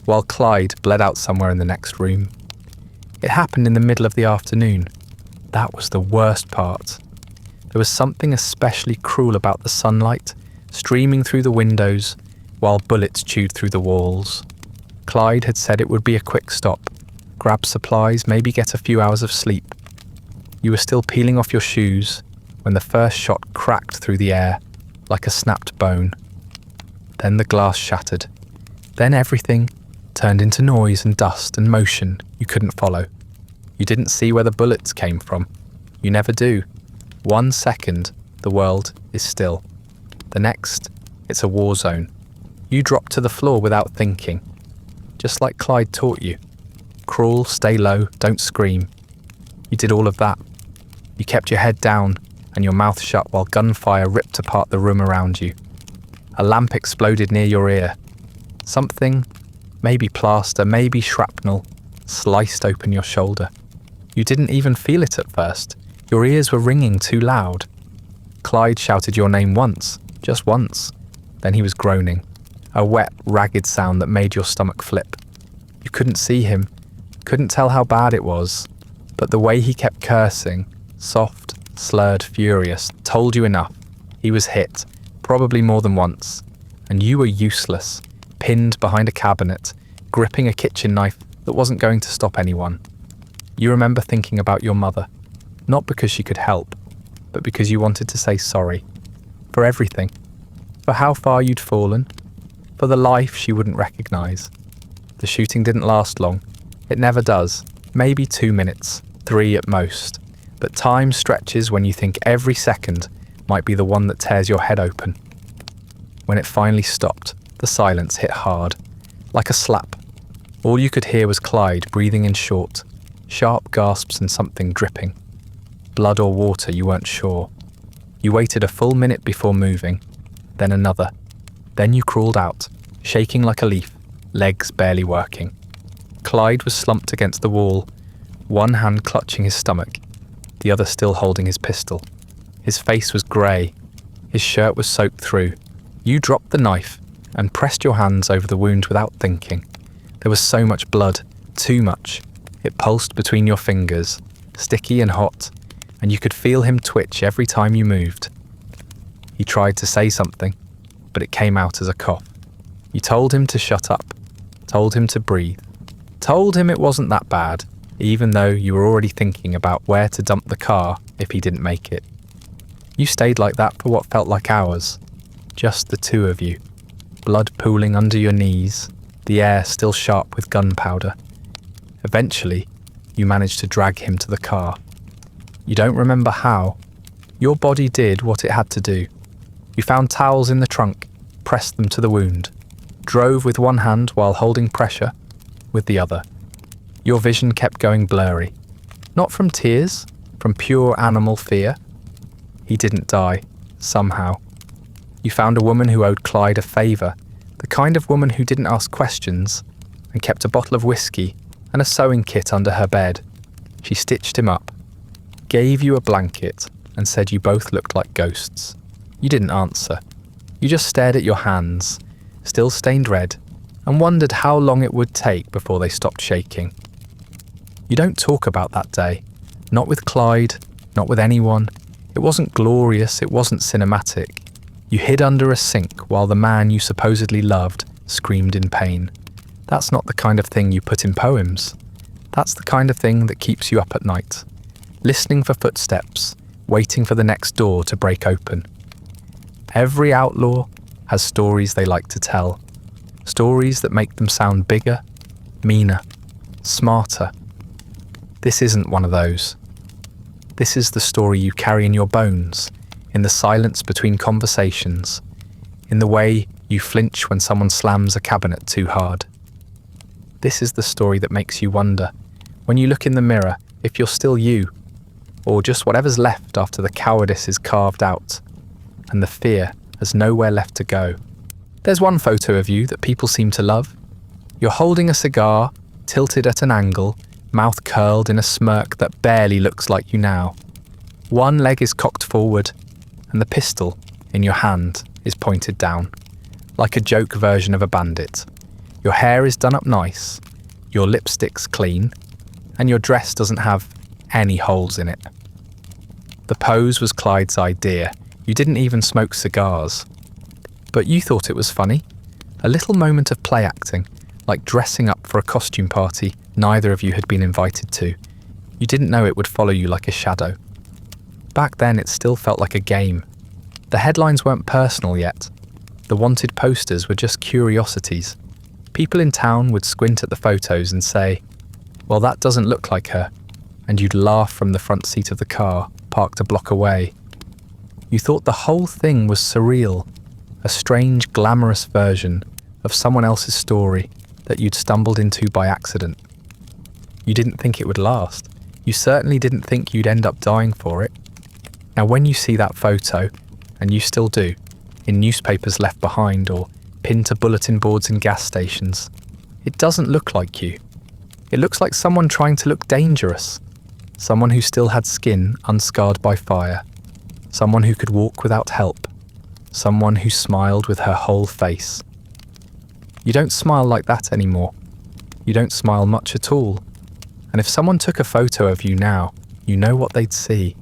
while Clyde bled out somewhere in the next room. It happened in the middle of the afternoon. That was the worst part. There was something especially cruel about the sunlight streaming through the windows while bullets chewed through the walls. Clyde had said it would be a quick stop, grab supplies, maybe get a few hours of sleep. You were still peeling off your shoes when the first shot cracked through the air like a snapped bone. Then the glass shattered. Then everything turned into noise and dust and motion you couldn't follow. You didn't see where the bullets came from. You never do. 1 second, the world is still. The next, it's a war zone. You drop to the floor without thinking, just like Clyde taught you. Crawl, stay low, don't scream. You did all of that. You kept your head down and your mouth shut while gunfire ripped apart the room around you. A lamp exploded near your ear. Something, maybe plaster, maybe shrapnel, sliced open your shoulder. You didn't even feel it at first. Your ears were ringing too loud. Clyde shouted your name once, just once. Then he was groaning, a wet, ragged sound that made your stomach flip. You couldn't see him, couldn't tell how bad it was, but the way he kept cursing, soft, slurred, furious, told you enough. He was hit, probably more than once, and you were useless, pinned behind a cabinet, gripping a kitchen knife that wasn't going to stop anyone. You remember thinking about your mother, not because she could help, but because you wanted to say sorry. For everything. For how far you'd fallen. For the life she wouldn't recognise. The shooting didn't last long. It never does. Maybe 2 minutes, 3 at most. But time stretches when you think every second might be the one that tears your head open. When it finally stopped, the silence hit hard, like a slap. All you could hear was Clyde breathing in short, sharp gasps and something dripping. Blood or water, you weren't sure. You waited a full minute before moving, then another. Then you crawled out, shaking like a leaf, legs barely working. Clyde was slumped against the wall, one hand clutching his stomach, the other still holding his pistol. His face was grey. His shirt was soaked through. You dropped the knife and pressed your hands over the wound without thinking. There was so much blood, too much. It pulsed between your fingers, sticky and hot, and you could feel him twitch every time you moved. He tried to say something, but it came out as a cough. You told him to shut up, told him to breathe, told him it wasn't that bad, even though you were already thinking about where to dump the car if he didn't make it. You stayed like that for what felt like hours, just the two of you, blood pooling under your knees, the air still sharp with gunpowder. Eventually, you managed to drag him to the car. You don't remember how. Your body did what it had to do. You found towels in the trunk, pressed them to the wound, drove with one hand while holding pressure with the other. Your vision kept going blurry. Not from tears, from pure animal fear. He didn't die, somehow. You found a woman who owed Clyde a favour, the kind of woman who didn't ask questions, and kept a bottle of whiskey and a sewing kit under her bed. She stitched him up, gave you a blanket, and said you both looked like ghosts. You didn't answer. You just stared at your hands, still stained red, and wondered how long it would take before they stopped shaking. You don't talk about that day. Not with Clyde, not with anyone. It wasn't glorious, it wasn't cinematic. You hid under a sink while the man you supposedly loved screamed in pain. That's not the kind of thing you put in poems. That's the kind of thing that keeps you up at night, listening for footsteps, waiting for the next door to break open. Every outlaw has stories they like to tell, stories that make them sound bigger, meaner, smarter. This isn't one of those. This is the story you carry in your bones, in the silence between conversations, in the way you flinch when someone slams a cabinet too hard. This is the story that makes you wonder, when you look in the mirror, if you're still you, or just whatever's left after the cowardice is carved out, and the fear has nowhere left to go. There's one photo of you that people seem to love. You're holding a cigar, tilted at an angle, mouth curled in a smirk that barely looks like you now. One leg is cocked forward, and the pistol in your hand is pointed down, like a joke version of a bandit. Your hair is done up nice, your lipstick's clean, and your dress doesn't have any holes in it. The pose was Clyde's idea. You didn't even smoke cigars. But you thought it was funny. A little moment of play acting, like dressing up for a costume party neither of you had been invited to. You didn't know it would follow you like a shadow. Back then it still felt like a game. The headlines weren't personal yet. The wanted posters were just curiosities. People in town would squint at the photos and say, "Well, that doesn't look like her," and you'd laugh from the front seat of the car, parked a block away. You thought the whole thing was surreal, a strange, glamorous version of someone else's story that you'd stumbled into by accident. You didn't think it would last. You certainly didn't think you'd end up dying for it. Now when you see that photo, and you still do, in newspapers left behind or pinned to bulletin boards in gas stations, it doesn't look like you. It looks like someone trying to look dangerous. Someone who still had skin unscarred by fire. Someone who could walk without help. Someone who smiled with her whole face. You don't smile like that anymore. You don't smile much at all. And if someone took a photo of you now, you know what they'd see.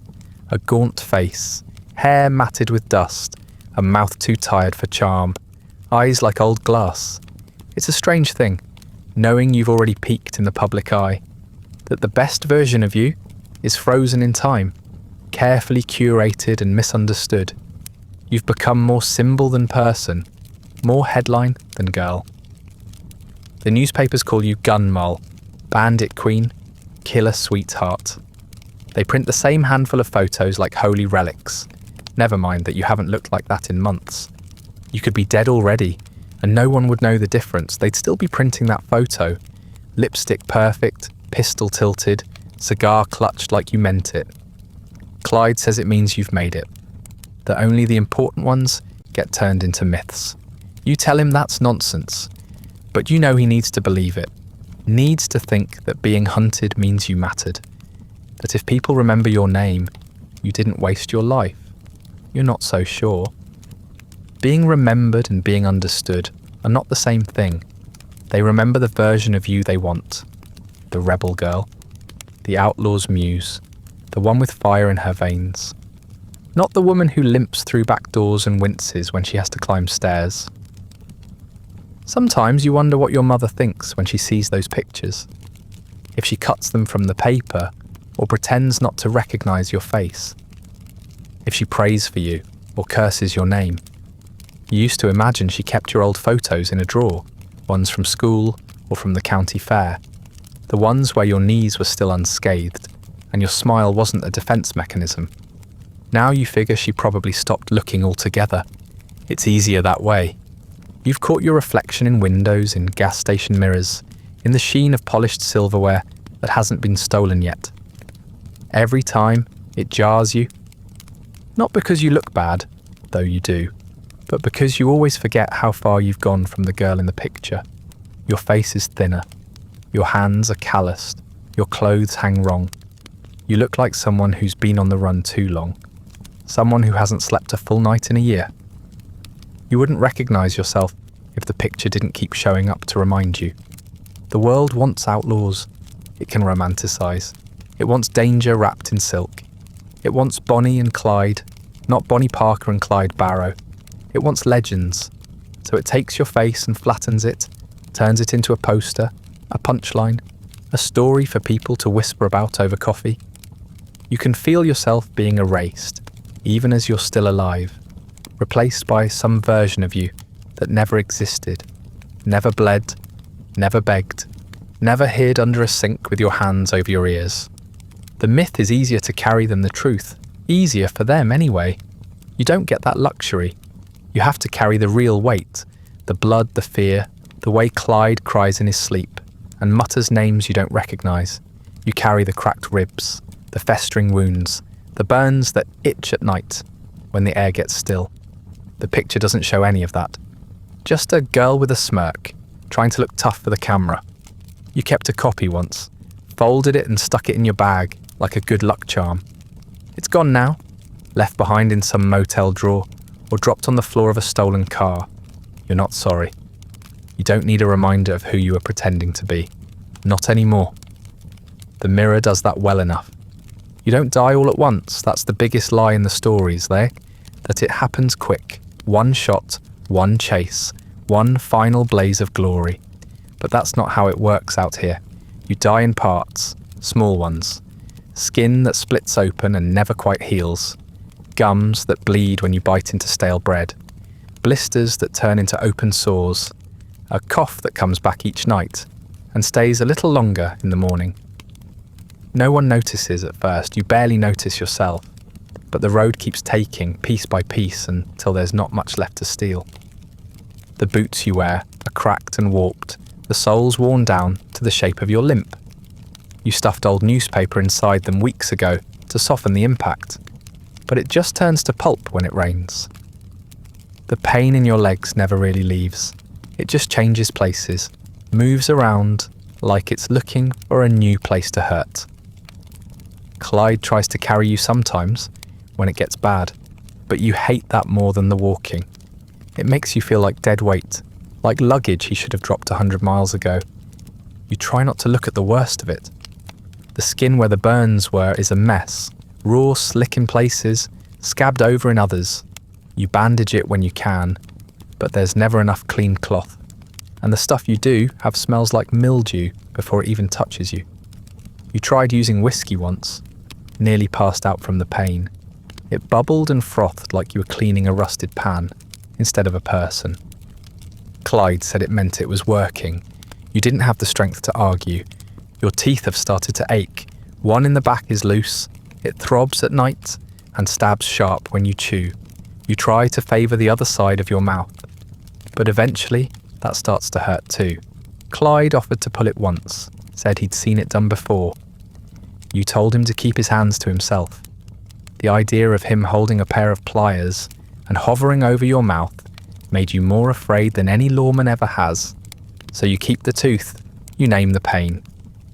A gaunt face, hair matted with dust, a mouth too tired for charm, eyes like old glass. It's a strange thing, knowing you've already peaked in the public eye, that the best version of you is frozen in time, carefully curated and misunderstood. You've become more symbol than person, more headline than girl. The newspapers call you gun moll, bandit queen, killer sweetheart. They print the same handful of photos like holy relics. Never mind that you haven't looked like that in months. You could be dead already, and no one would know the difference. They'd still be printing that photo. Lipstick perfect, pistol tilted, cigar clutched like you meant it. Clyde says it means you've made it. That only the important ones get turned into myths. You tell him that's nonsense, but you know he needs to believe it. Needs to think that being hunted means you mattered. That if people remember your name, you didn't waste your life. You're not so sure. Being remembered and being understood are not the same thing. They remember the version of you they want. The rebel girl. The outlaw's muse. The one with fire in her veins. Not the woman who limps through back doors and winces when she has to climb stairs. Sometimes you wonder what your mother thinks when she sees those pictures. If she cuts them from the paper or pretends not to recognise your face. If she prays for you or curses your name. You used to imagine she kept your old photos in a drawer, ones from school or from the county fair, the ones where your knees were still unscathed and your smile wasn't a defence mechanism. Now you figure she probably stopped looking altogether. It's easier that way. You've caught your reflection in windows, in gas station mirrors, in the sheen of polished silverware that hasn't been stolen yet. Every time, it jars you. Not because you look bad, though you do, but because you always forget how far you've gone from the girl in the picture. Your face is thinner. Your hands are calloused. Your clothes hang wrong. You look like someone who's been on the run too long. Someone who hasn't slept a full night in a year. You wouldn't recognise yourself if the picture didn't keep showing up to remind you. The world wants outlaws. It can romanticise. It wants danger wrapped in silk. It wants Bonnie and Clyde, not Bonnie Parker and Clyde Barrow. It wants legends. So it takes your face and flattens it, turns it into a poster, a punchline, a story for people to whisper about over coffee. You can feel yourself being erased, even as you're still alive, replaced by some version of you that never existed, never bled, never begged, never hid under a sink with your hands over your ears. The myth is easier to carry than the truth, easier for them anyway. You don't get that luxury. You have to carry the real weight, the blood, the fear, the way Clyde cries in his sleep and mutters names you don't recognise. You carry the cracked ribs, the festering wounds, the burns that itch at night when the air gets still. The picture doesn't show any of that. Just a girl with a smirk, trying to look tough for the camera. You kept a copy once, folded it and stuck it in your bag like a good luck charm. It's gone now, left behind in some motel drawer or dropped on the floor of a stolen car. You're not sorry. You don't need a reminder of who you were pretending to be. Not anymore. The mirror does that well enough. You don't die all at once. That's the biggest lie in the stories, that it happens quick. One shot, one chase, one final blaze of glory. But that's not how it works out here. You die in parts, small ones. Skin that splits open and never quite heals. Gums that bleed when you bite into stale bread. Blisters that turn into open sores. A cough that comes back each night and stays a little longer in the morning. No one notices at first, you barely notice yourself, but the road keeps taking piece by piece until there's not much left to steal. The boots you wear are cracked and warped, the soles worn down to the shape of your limp. You stuffed old newspaper inside them weeks ago to soften the impact, but it just turns to pulp when it rains. The pain in your legs never really leaves. It just changes places, moves around like it's looking for a new place to hurt. Clyde tries to carry you sometimes when it gets bad, but you hate that more than the walking. It makes you feel like dead weight, like luggage he should have dropped 100 miles ago. You try not to look at the worst of it. The skin where the burns were is a mess, raw, slick in places, scabbed over in others. You bandage it when you can, but there's never enough clean cloth. And the stuff you do have smells like mildew before it even touches you. You tried using whiskey once, nearly passed out from the pain. It bubbled and frothed like you were cleaning a rusted pan instead of a person. Clyde said it meant it was working. You didn't have the strength to argue. Your teeth have started to ache. One in the back is loose. It throbs at night and stabs sharp when you chew. You try to favour the other side of your mouth, but eventually that starts to hurt too. Clyde offered to pull it once, said he'd seen it done before. You told him to keep his hands to himself. The idea of him holding a pair of pliers and hovering over your mouth made you more afraid than any lawman ever has. So you keep the tooth, you name the pain.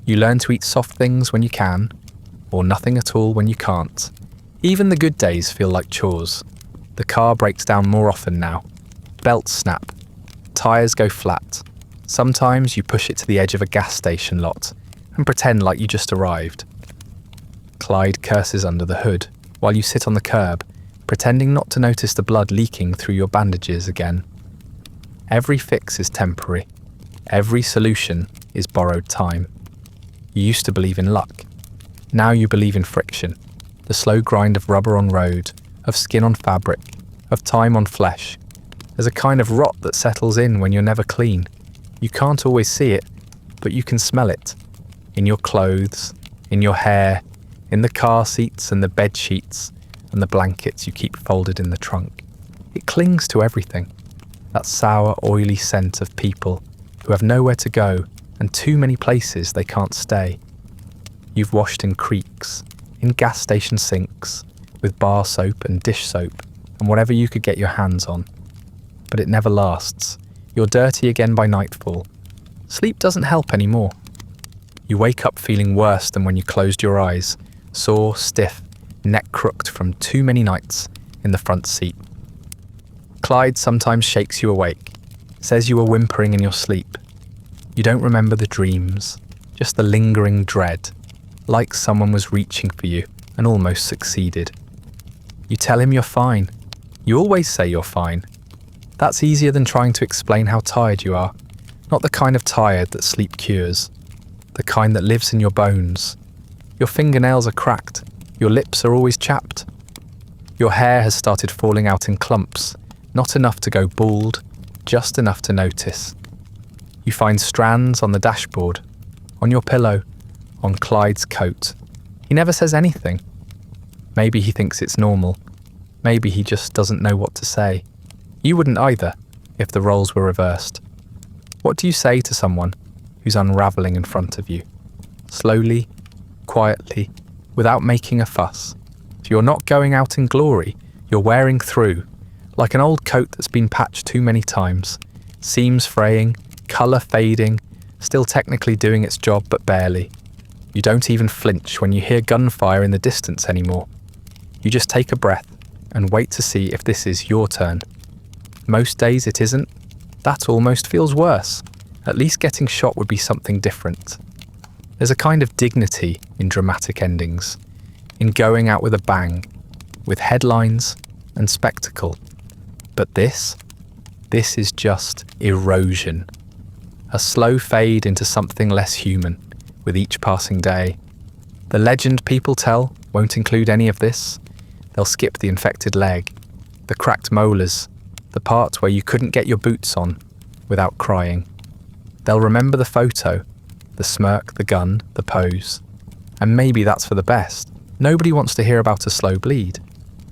You learn to eat soft things when you can, or nothing at all when you can't. Even the good days feel like chores. The car breaks down more often now. Belts snap. Tyres go flat. Sometimes you push it to the edge of a gas station lot and pretend like you just arrived. Clyde curses under the hood while you sit on the curb, pretending not to notice the blood leaking through your bandages again. Every fix is temporary. Every solution is borrowed time. You used to believe in luck. Now you believe in friction, the slow grind of rubber on road, of skin on fabric, of time on flesh. There's a kind of rot that settles in when you're never clean. You can't always see it, but you can smell it. In your clothes, in your hair, in the car seats and the bed sheets and the blankets you keep folded in the trunk. It clings to everything. That sour, oily scent of people who have nowhere to go and too many places they can't stay. You've washed in creeks, in gas station sinks, with bar soap and dish soap and whatever you could get your hands on. But it never lasts. You're dirty again by nightfall. Sleep doesn't help anymore. You wake up feeling worse than when you closed your eyes, sore, stiff, neck crooked from too many nights in the front seat. Clyde sometimes shakes you awake, says you were whimpering in your sleep. You don't remember the dreams, just the lingering dread, like someone was reaching for you and almost succeeded. You tell him you're fine. You always say you're fine. That's easier than trying to explain how tired you are. Not the kind of tired that sleep cures. The kind that lives in your bones. Your fingernails are cracked. Your lips are always chapped. Your hair has started falling out in clumps. Not enough to go bald, just enough to notice. You find strands on the dashboard, on your pillow, on Clyde's coat. He never says anything. Maybe he thinks it's normal. Maybe he just doesn't know what to say. You wouldn't either, if the roles were reversed. What do you say to someone who's unravelling in front of you? Slowly, quietly, without making a fuss. If you're not going out in glory, you're wearing through, like an old coat that's been patched too many times, seams fraying, colour fading, still technically doing its job but barely. You don't even flinch when you hear gunfire in the distance anymore. You just take a breath and wait to see if this is your turn. Most days it isn't. That almost feels worse. At least getting shot would be something different. There's a kind of dignity in dramatic endings, in going out with a bang, with headlines and spectacle. But this is just erosion. A slow fade into something less human with each passing day. The legend people tell won't include any of this. They'll skip the infected leg, the cracked molars, the part where you couldn't get your boots on without crying. They'll remember the photo, the smirk, the gun, the pose. And maybe that's for the best. Nobody wants to hear about a slow bleed,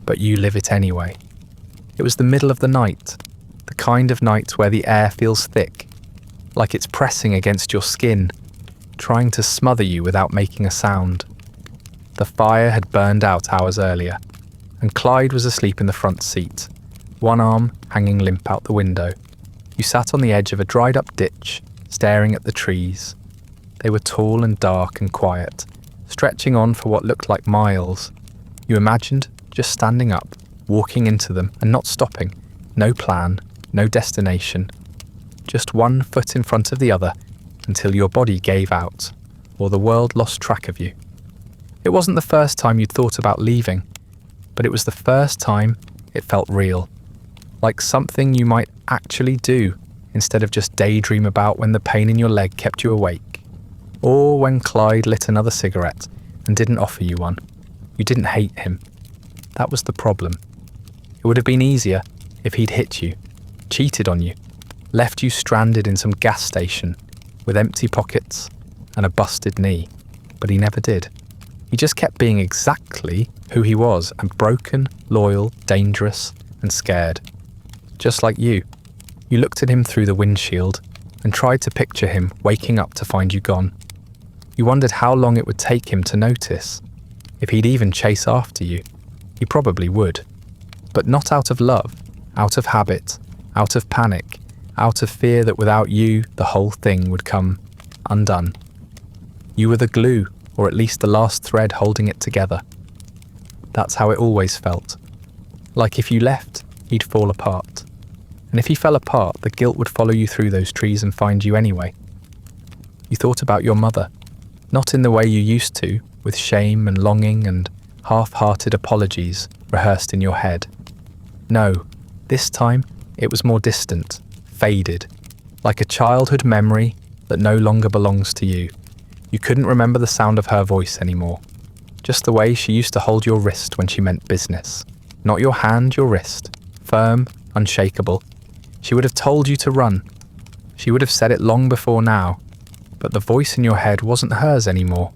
but you live it anyway. It was the middle of the night, the kind of night where the air feels thick, like it's pressing against your skin, trying to smother you without making a sound. The fire had burned out hours earlier, and Clyde was asleep in the front seat, one arm hanging limp out the window. You sat on the edge of a dried-up ditch, staring at the trees. They were tall and dark and quiet, stretching on for what looked like miles. You imagined just standing up, walking into them and not stopping. No plan, no destination. Just one foot in front of the other until your body gave out, or the world lost track of you. It wasn't the first time you'd thought about leaving, but it was the first time it felt real. Like something you might actually do instead of just daydream about when the pain in your leg kept you awake. Or when Clyde lit another cigarette and didn't offer you one. You didn't hate him. That was the problem. It would have been easier if he'd hit you, cheated on you, left you stranded in some gas station with empty pockets and a busted knee. But he never did. He just kept being exactly who he was, and broken, loyal, dangerous, and scared. Just like you. You looked at him through the windshield and tried to picture him waking up to find you gone. You wondered how long it would take him to notice. If he'd even chase after you. He probably would. But not out of love, out of habit, out of panic, out of fear that without you, the whole thing would come undone. You were the glue, or at least the last thread holding it together. That's how it always felt. Like if you left, he'd fall apart. And if he fell apart, the guilt would follow you through those trees and find you anyway. You thought about your mother, not in the way you used to, with shame and longing and half-hearted apologies rehearsed in your head. No, this time it was more distant, faded, like a childhood memory that no longer belongs to you. You couldn't remember the sound of her voice anymore, just the way she used to hold your wrist when she meant business. Not your hand, your wrist, firm, unshakable. She would have told you to run. She would have said it long before now, but the voice in your head wasn't hers anymore.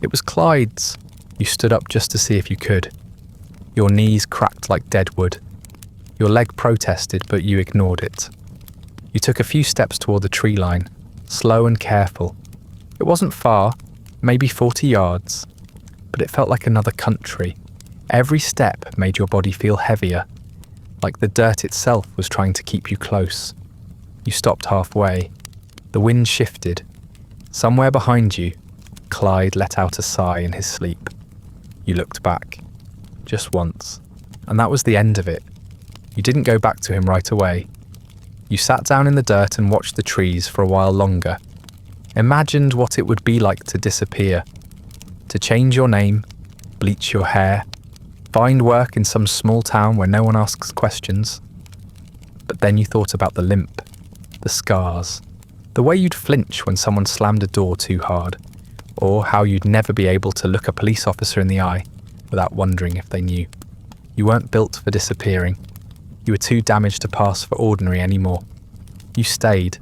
It was Clyde's. You stood up just to see if you could. Your knees cracked like dead wood. Your leg protested, but you ignored it. You took a few steps toward the tree line, slow and careful. It wasn't far, maybe 40 yards, but it felt like another country. Every step made your body feel heavier, like the dirt itself was trying to keep you close. You stopped halfway. The wind shifted. Somewhere behind you, Clyde let out a sigh in his sleep. You looked back, just once, and that was the end of it. You didn't go back to him right away. You sat down in the dirt and watched the trees for a while longer. Imagined what it would be like to disappear, to change your name, bleach your hair, find work in some small town where no one asks questions. But then you thought about the limp, the scars, the way you'd flinch when someone slammed a door too hard, or how you'd never be able to look a police officer in the eye without wondering if they knew. You weren't built for disappearing. You were too damaged to pass for ordinary anymore. You stayed,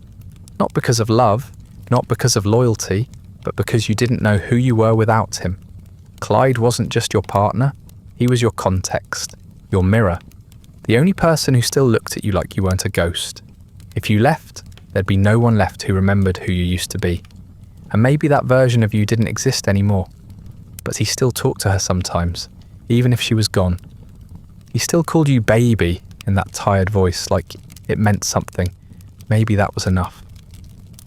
not because of love, not because of loyalty, but because you didn't know who you were without him. Clyde wasn't just your partner, he was your context, your mirror, the only person who still looked at you like you weren't a ghost. If you left, there'd be no one left who remembered who you used to be. And maybe that version of you didn't exist anymore. But he still talked to her sometimes, even if she was gone. He still called you baby in that tired voice, like it meant something. Maybe that was enough.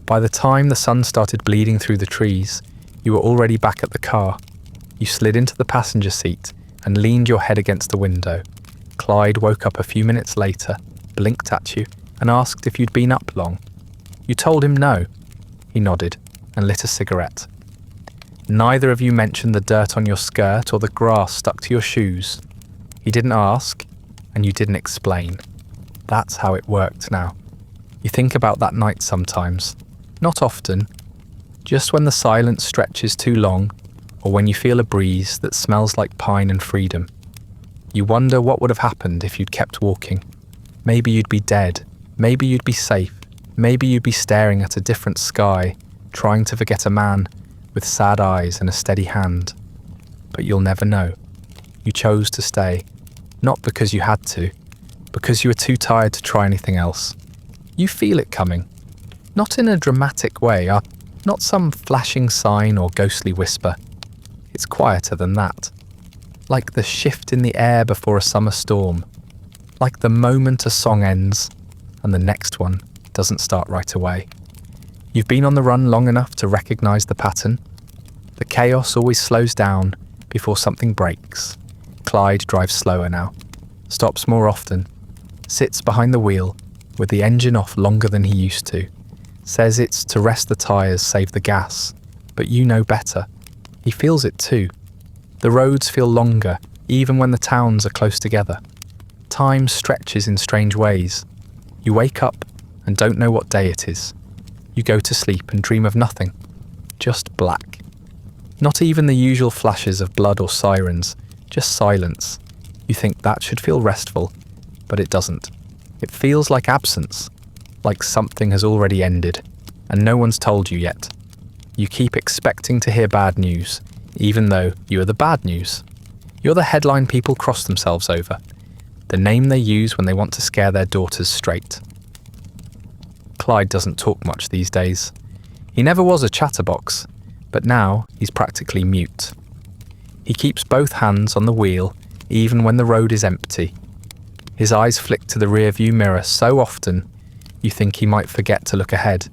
By the time the sun started bleeding through the trees, you were already back at the car. You slid into the passenger seat and leaned your head against the window. Clyde woke up a few minutes later, blinked at you, and asked if you'd been up long. You told him no. He nodded and lit a cigarette. Neither of you mentioned the dirt on your skirt or the grass stuck to your shoes. He didn't ask, and you didn't explain. That's how it worked now. You think about that night sometimes. Not often. Just when the silence stretches too long, or when you feel a breeze that smells like pine and freedom. You wonder what would have happened if you'd kept walking. Maybe you'd be dead. Maybe you'd be safe. Maybe you'd be staring at a different sky, trying to forget a man with sad eyes and a steady hand. But you'll never know. You chose to stay, not because you had to, because you were too tired to try anything else. You feel it coming. Not in a dramatic way, not some flashing sign or ghostly whisper. It's quieter than that. Like the shift in the air before a summer storm. Like the moment a song ends and the next one doesn't start right away. You've been on the run long enough to recognize the pattern. The chaos always slows down before something breaks. Clyde drives slower now, stops more often, sits behind the wheel with the engine off longer than he used to. Says it's to rest the tyres, save the gas, but you know better. He feels it too. The roads feel longer, even when the towns are close together. Time stretches in strange ways. You wake up and don't know what day it is. You go to sleep and dream of nothing, just black. Not even the usual flashes of blood or sirens, just silence. You think that should feel restful, but it doesn't. It feels like absence, like something has already ended, and no one's told you yet. You keep expecting to hear bad news, even though you are the bad news. You're the headline people cross themselves over, the name they use when they want to scare their daughters straight. Clyde doesn't talk much these days. He never was a chatterbox, but now he's practically mute. He keeps both hands on the wheel, even when the road is empty. His eyes flick to the rearview mirror so often, you think he might forget to look ahead.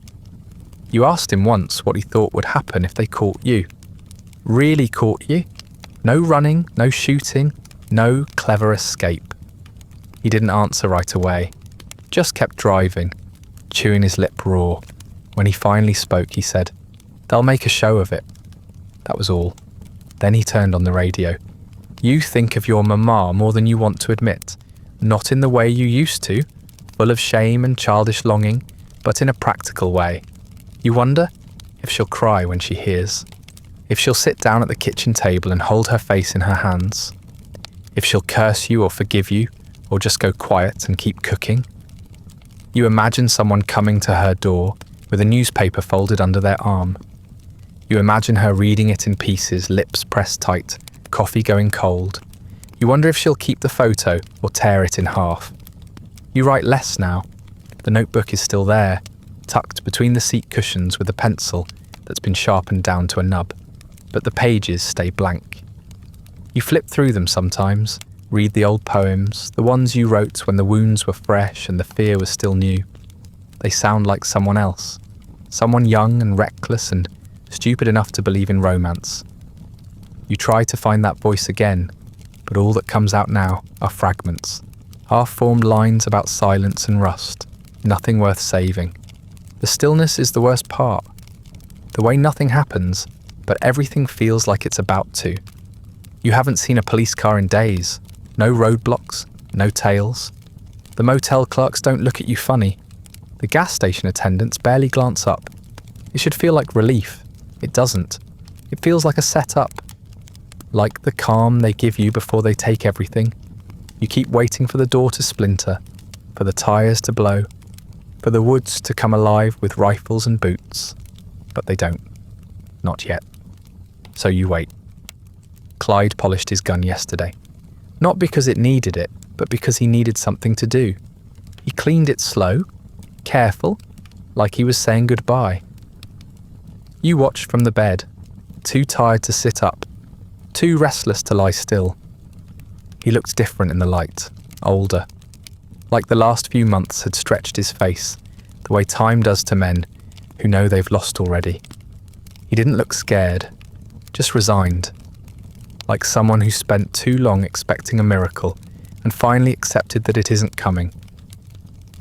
You asked him once what he thought would happen if they caught you. Really caught you? No running, no shooting, no clever escape. He didn't answer right away, just kept driving, chewing his lip raw. When he finally spoke, he said, "They'll make a show of it." That was all. Then he turned on the radio. "You think of your mama more than you want to admit. Not in the way you used to, full of shame and childish longing, but in a practical way. You wonder if she'll cry when she hears. If she'll sit down at the kitchen table and hold her face in her hands. If she'll curse you or forgive you, or just go quiet and keep cooking. You imagine someone coming to her door with a newspaper folded under their arm. You imagine her reading it in pieces, lips pressed tight, coffee going cold. You wonder if she'll keep the photo or tear it in half. You write less now. The notebook is still there, tucked between the seat cushions with a pencil that's been sharpened down to a nub, but the pages stay blank. You flip through them sometimes, read the old poems, the ones you wrote when the wounds were fresh and the fear was still new. They sound like someone else, someone young and reckless and stupid enough to believe in romance. You try to find that voice again, but all that comes out now are fragments, half-formed lines about silence and rust, nothing worth saving. The stillness is the worst part. The way nothing happens, but everything feels like it's about to. You haven't seen a police car in days. No roadblocks, no tails. The motel clerks don't look at you funny. The gas station attendants barely glance up. It should feel like relief. It doesn't. It feels like a setup. Like the calm they give you before they take everything. You keep waiting for the door to splinter, for the tires to blow, for the woods to come alive with rifles and boots. But they don't. Not yet. So you wait. Clyde polished his gun yesterday. Not because it needed it, but because he needed something to do. He cleaned it slow, careful, like he was saying goodbye. You watched from the bed, too tired to sit up, too restless to lie still. He looked different in the light, older. Like the last few months had stretched his face, the way time does to men who know they've lost already. He didn't look scared, just resigned. Like someone who spent too long expecting a miracle and finally accepted that it isn't coming.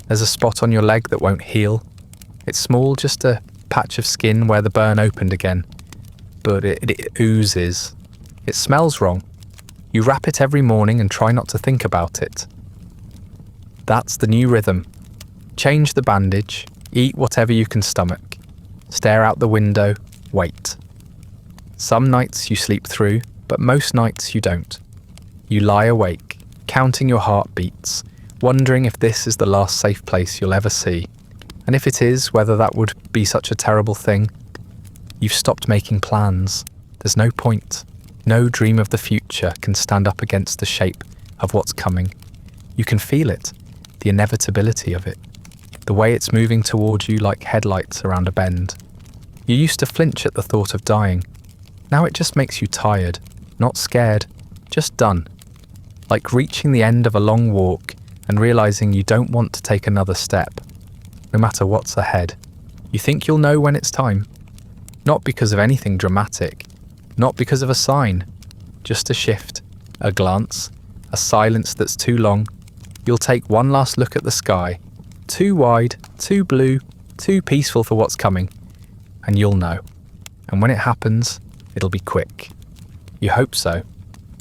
There's a spot on your leg that won't heal. It's small, just a patch of skin where the burn opened again. But it oozes. It smells wrong. You wrap it every morning and try not to think about it. That's the new rhythm. Change the bandage, eat whatever you can stomach. Stare out the window, wait. Some nights you sleep through, but most nights you don't. You lie awake, counting your heartbeats, wondering if this is the last safe place you'll ever see. And if it is, whether that would be such a terrible thing. You've stopped making plans. There's no point. No dream of the future can stand up against the shape of what's coming. You can feel it, the inevitability of it, the way it's moving toward you like headlights around a bend. You used to flinch at the thought of dying. Now it just makes you tired. Not scared, just done. Like reaching the end of a long walk and realizing you don't want to take another step, no matter what's ahead. You think you'll know when it's time. Not because of anything dramatic, not because of a sign, just a shift, a glance, a silence that's too long. You'll take one last look at the sky, too wide, too blue, too peaceful for what's coming, and you'll know. And when it happens, it'll be quick. You hope so,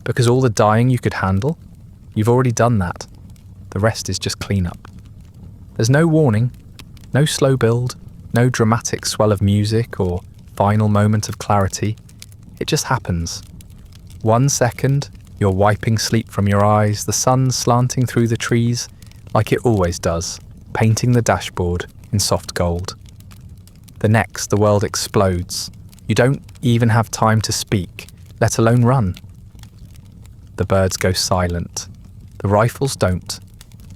because all the dying you could handle, you've already done that. The rest is just cleanup. There's no warning, no slow build, no dramatic swell of music or final moment of clarity. It just happens. 1 second, you're wiping sleep from your eyes, the sun slanting through the trees like it always does, painting the dashboard in soft gold. The next, the world explodes. You don't even have time to speak, let alone run. The birds go silent. The rifles don't.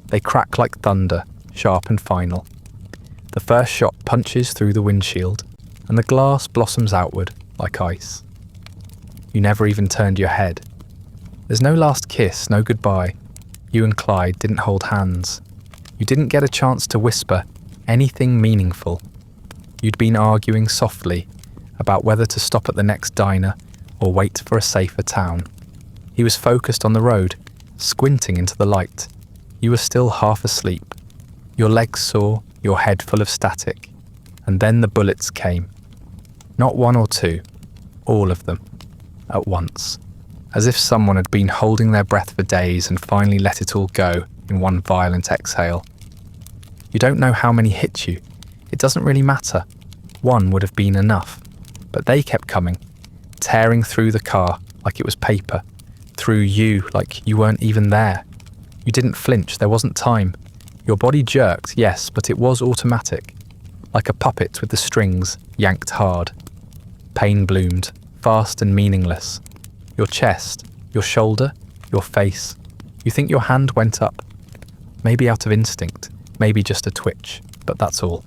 They crack like thunder, sharp and final. The first shot punches through the windshield, and the glass blossoms outward like ice. You never even turned your head. There's no last kiss, no goodbye. You and Clyde didn't hold hands. You didn't get a chance to whisper anything meaningful. You'd been arguing softly about whether to stop at the next diner or wait for a safer town. He was focused on the road, squinting into the light. You were still half asleep. Your legs sore, your head full of static. And then the bullets came. Not one or two, all of them, at once. As if someone had been holding their breath for days and finally let it all go in one violent exhale. You don't know how many hit you. It doesn't really matter. One would have been enough. But they kept coming, tearing through the car like it was paper, through you like you weren't even there. You didn't flinch, there wasn't time. Your body jerked, yes, but it was automatic, like a puppet with the strings yanked hard. Pain bloomed, fast and meaningless. Your chest, your shoulder, your face. You think your hand went up. Maybe out of instinct, maybe just a twitch, but that's all.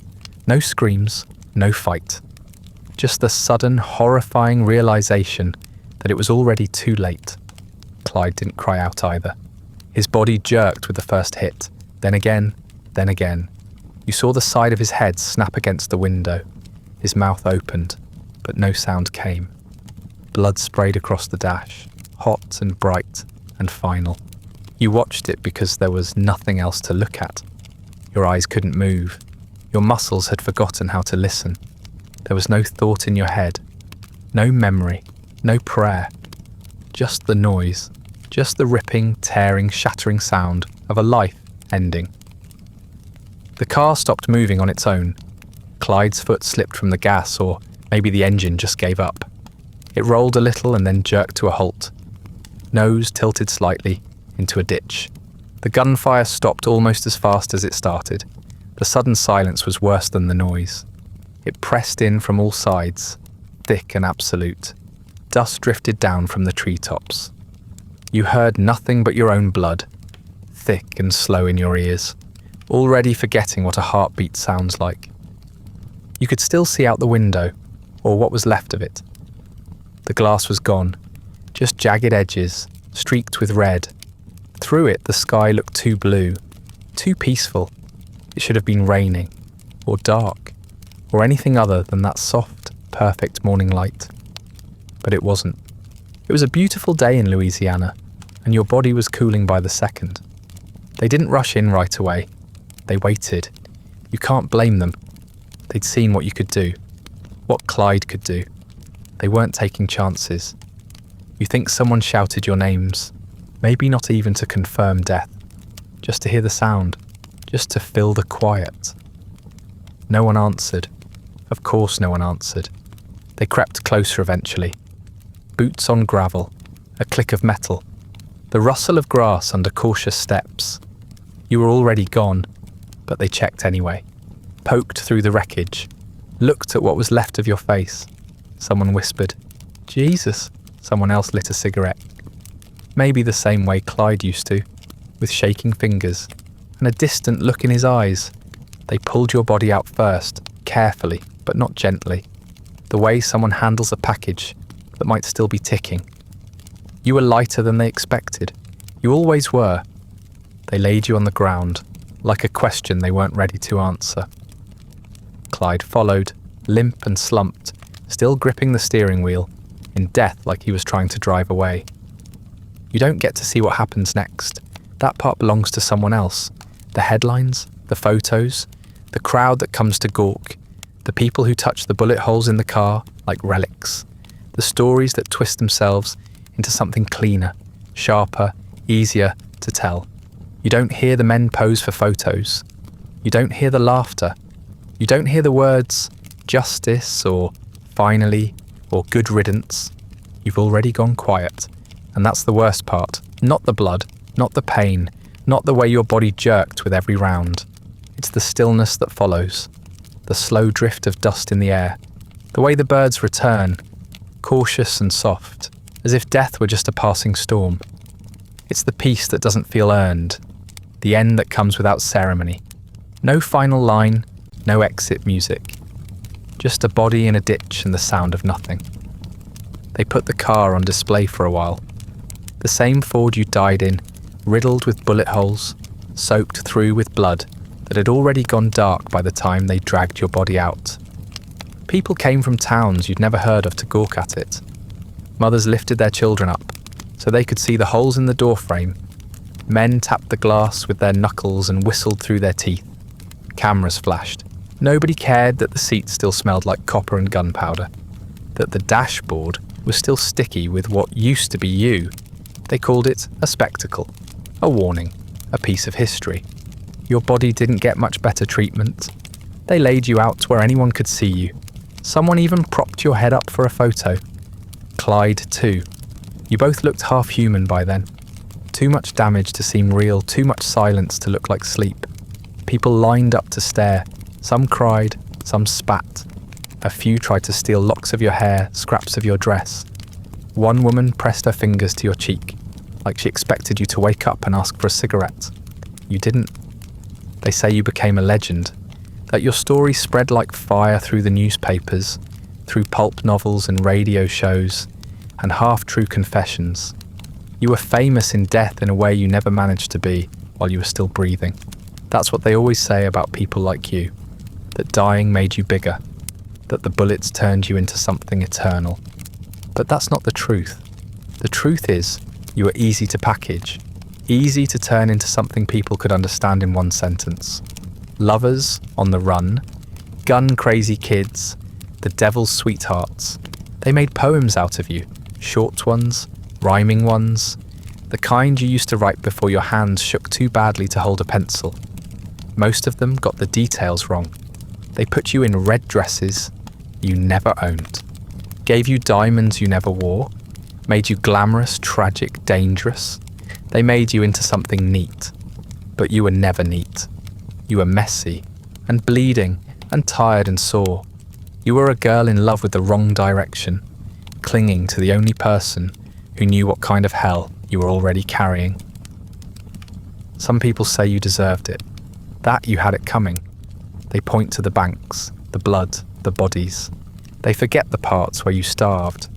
No screams, no fight. Just the sudden, horrifying realization that it was already too late. Clyde didn't cry out either. His body jerked with the first hit, then again, then again. You saw the side of his head snap against the window. His mouth opened, but no sound came. Blood sprayed across the dash, hot and bright and final. You watched it because there was nothing else to look at. Your eyes couldn't move. Your muscles had forgotten how to listen. There was no thought in your head, no memory, no prayer. Just the noise, just the ripping, tearing, shattering sound of a life ending. The car stopped moving on its own. Clyde's foot slipped from the gas, or maybe the engine just gave up. It rolled a little and then jerked to a halt. Nose tilted slightly into a ditch. The gunfire stopped almost as fast as it started. The sudden silence was worse than the noise. It pressed in from all sides, thick and absolute. Dust drifted down from the treetops. You heard nothing but your own blood, thick and slow in your ears, already forgetting what a heartbeat sounds like. You could still see out the window, or what was left of it. The glass was gone, just jagged edges, streaked with red. Through it, the sky looked too blue, too peaceful. It should have been raining, or dark, or anything other than that soft, perfect morning light. But it wasn't. It was a beautiful day in Louisiana, and your body was cooling by the second. They didn't rush in right away. They waited. You can't blame them. They'd seen what you could do, what Clyde could do. They weren't taking chances. You think someone shouted your names, maybe not even to confirm death, just to hear the sound, just to fill the quiet. No one answered. Of course no one answered. They crept closer eventually. Boots on gravel, a click of metal, the rustle of grass under cautious steps. You were already gone, but they checked anyway, poked through the wreckage, looked at what was left of your face. Someone whispered, "Jesus." Someone else lit a cigarette. Maybe the same way Clyde used to, with shaking fingers and a distant look in his eyes. They pulled your body out first, carefully, but not gently, the way someone handles a package that might still be ticking. You were lighter than they expected. You always were. They laid you on the ground, like a question they weren't ready to answer. Clyde followed, limp and slumped, still gripping the steering wheel, in death like he was trying to drive away. You don't get to see what happens next. That part belongs to someone else. The headlines, the photos, the crowd that comes to gawk, the people who touch the bullet holes in the car like relics, the stories that twist themselves into something cleaner, sharper, easier to tell. You don't hear the men pose for photos. You don't hear the laughter. You don't hear the words justice or finally or good riddance. You've already gone quiet, and that's the worst part. Not the blood, not the pain, not the way your body jerked with every round. It's the stillness that follows, the slow drift of dust in the air, the way the birds return, cautious and soft, as if death were just a passing storm. It's the peace that doesn't feel earned, the end that comes without ceremony. No final line, no exit music. Just a body in a ditch and the sound of nothing. They put the car on display for a while. The same Ford you died in, riddled with bullet holes, soaked through with blood that had already gone dark by the time they dragged your body out. People came from towns you'd never heard of to gawk at it. Mothers lifted their children up so they could see the holes in the doorframe. Men tapped the glass with their knuckles and whistled through their teeth. Cameras flashed. Nobody cared that the seat still smelled like copper and gunpowder, that the dashboard was still sticky with what used to be you. They called it a spectacle, a warning, a piece of history. Your body didn't get much better treatment. They laid you out where anyone could see you. Someone even propped your head up for a photo. Clyde too. You both looked half human by then. Too much damage to seem real, too much silence to look like sleep. People lined up to stare. Some cried, some spat. A few tried to steal locks of your hair, scraps of your dress. One woman pressed her fingers to your cheek, like she expected you to wake up and ask for a cigarette. You didn't. They say you became a legend, that your story spread like fire through the newspapers, through pulp novels and radio shows, and half-true confessions. You were famous in death in a way you never managed to be while you were still breathing. That's what they always say about people like you, that dying made you bigger, that the bullets turned you into something eternal. But that's not the truth. The truth is, you were easy to package, easy to turn into something people could understand in one sentence. Lovers on the run, gun-crazy kids, the devil's sweethearts. They made poems out of you, short ones, rhyming ones, the kind you used to write before your hands shook too badly to hold a pencil. Most of them got the details wrong. They put you in red dresses you never owned, gave you diamonds you never wore, made you glamorous, tragic, dangerous. They made you into something neat. But you were never neat. You were messy and bleeding and tired and sore. You were a girl in love with the wrong direction, clinging to the only person who knew what kind of hell you were already carrying. Some people say you deserved it, that you had it coming. They point to the banks, the blood, the bodies. They forget the parts where you starved,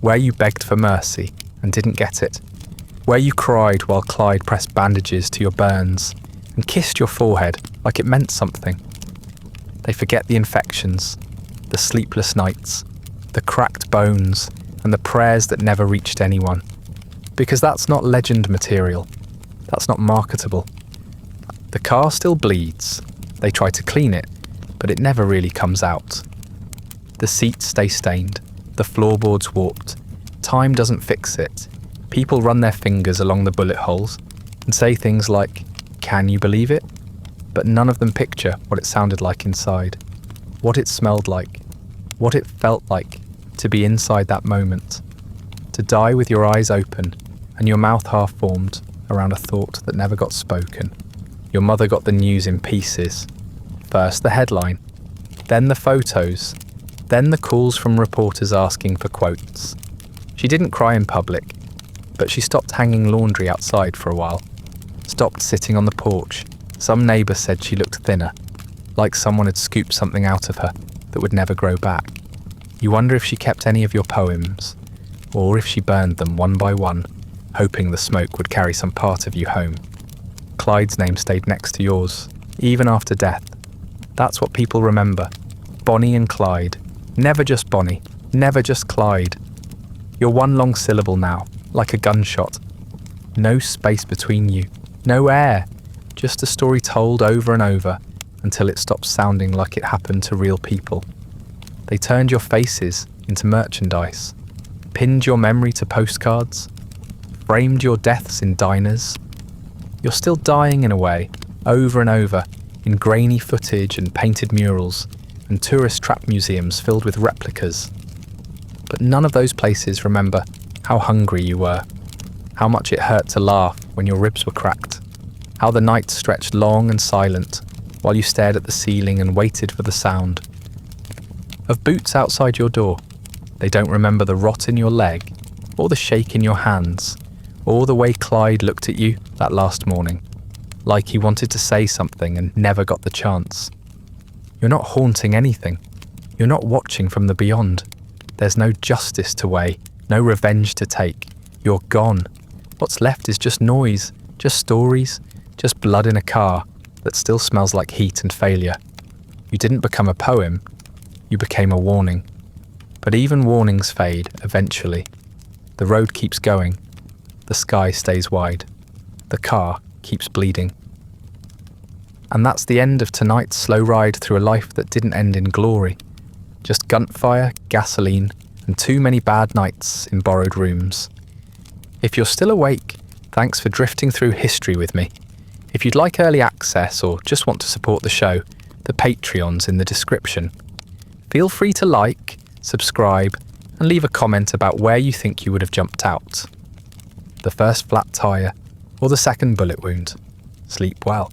where you begged for mercy and didn't get it, where you cried while Clyde pressed bandages to your burns and kissed your forehead like it meant something. They forget the infections, the sleepless nights, the cracked bones, and the prayers that never reached anyone. Because that's not legend material. That's not marketable. The car still bleeds. They try to clean it, but it never really comes out. The seats stay stained, the floorboards warped. Time doesn't fix it. People run their fingers along the bullet holes and say things like, "Can you believe it?" But none of them picture what it sounded like inside, what it smelled like, what it felt like to be inside that moment, to die with your eyes open and your mouth half formed around a thought that never got spoken. Your mother got the news in pieces. First the headline, then the photos, then the calls from reporters asking for quotes. She didn't cry in public, but she stopped hanging laundry outside for a while, stopped sitting on the porch. Some neighbour said she looked thinner, like someone had scooped something out of her that would never grow back. You wonder if she kept any of your poems, or if she burned them one by one, hoping the smoke would carry some part of you home. Clyde's name stayed next to yours, even after death. That's what people remember. Bonnie and Clyde. Never just Bonnie, never just Clyde. You're one long syllable now, like a gunshot. No space between you, no air, just a story told over and over until it stops sounding like it happened to real people. They turned your faces into merchandise, pinned your memory to postcards, framed your deaths in diners. You're still dying in a way, over and over, in grainy footage and painted murals and tourist trap museums filled with replicas. But none of those places remember how hungry you were, how much it hurt to laugh when your ribs were cracked, how the night stretched long and silent while you stared at the ceiling and waited for the sound of boots outside your door. They don't remember the rot in your leg, or the shake in your hands, or the way Clyde looked at you that last morning, like he wanted to say something and never got the chance. You're not haunting anything. You're not watching from the beyond. There's no justice to weigh, no revenge to take. You're gone. What's left is just noise, just stories, just blood in a car that still smells like heat and failure. You didn't become a poem. You became a warning. But even warnings fade eventually. The road keeps going. The sky stays wide. The car keeps bleeding. And that's the end of tonight's slow ride through a life that didn't end in glory. Just gunfire, gasoline, and too many bad nights in borrowed rooms. If you're still awake, thanks for drifting through history with me. If you'd like early access or just want to support the show, the Patreon's in the description. Feel free to like, subscribe, and leave a comment about where you think you would have jumped out. The first flat tire or the second bullet wound. Sleep well.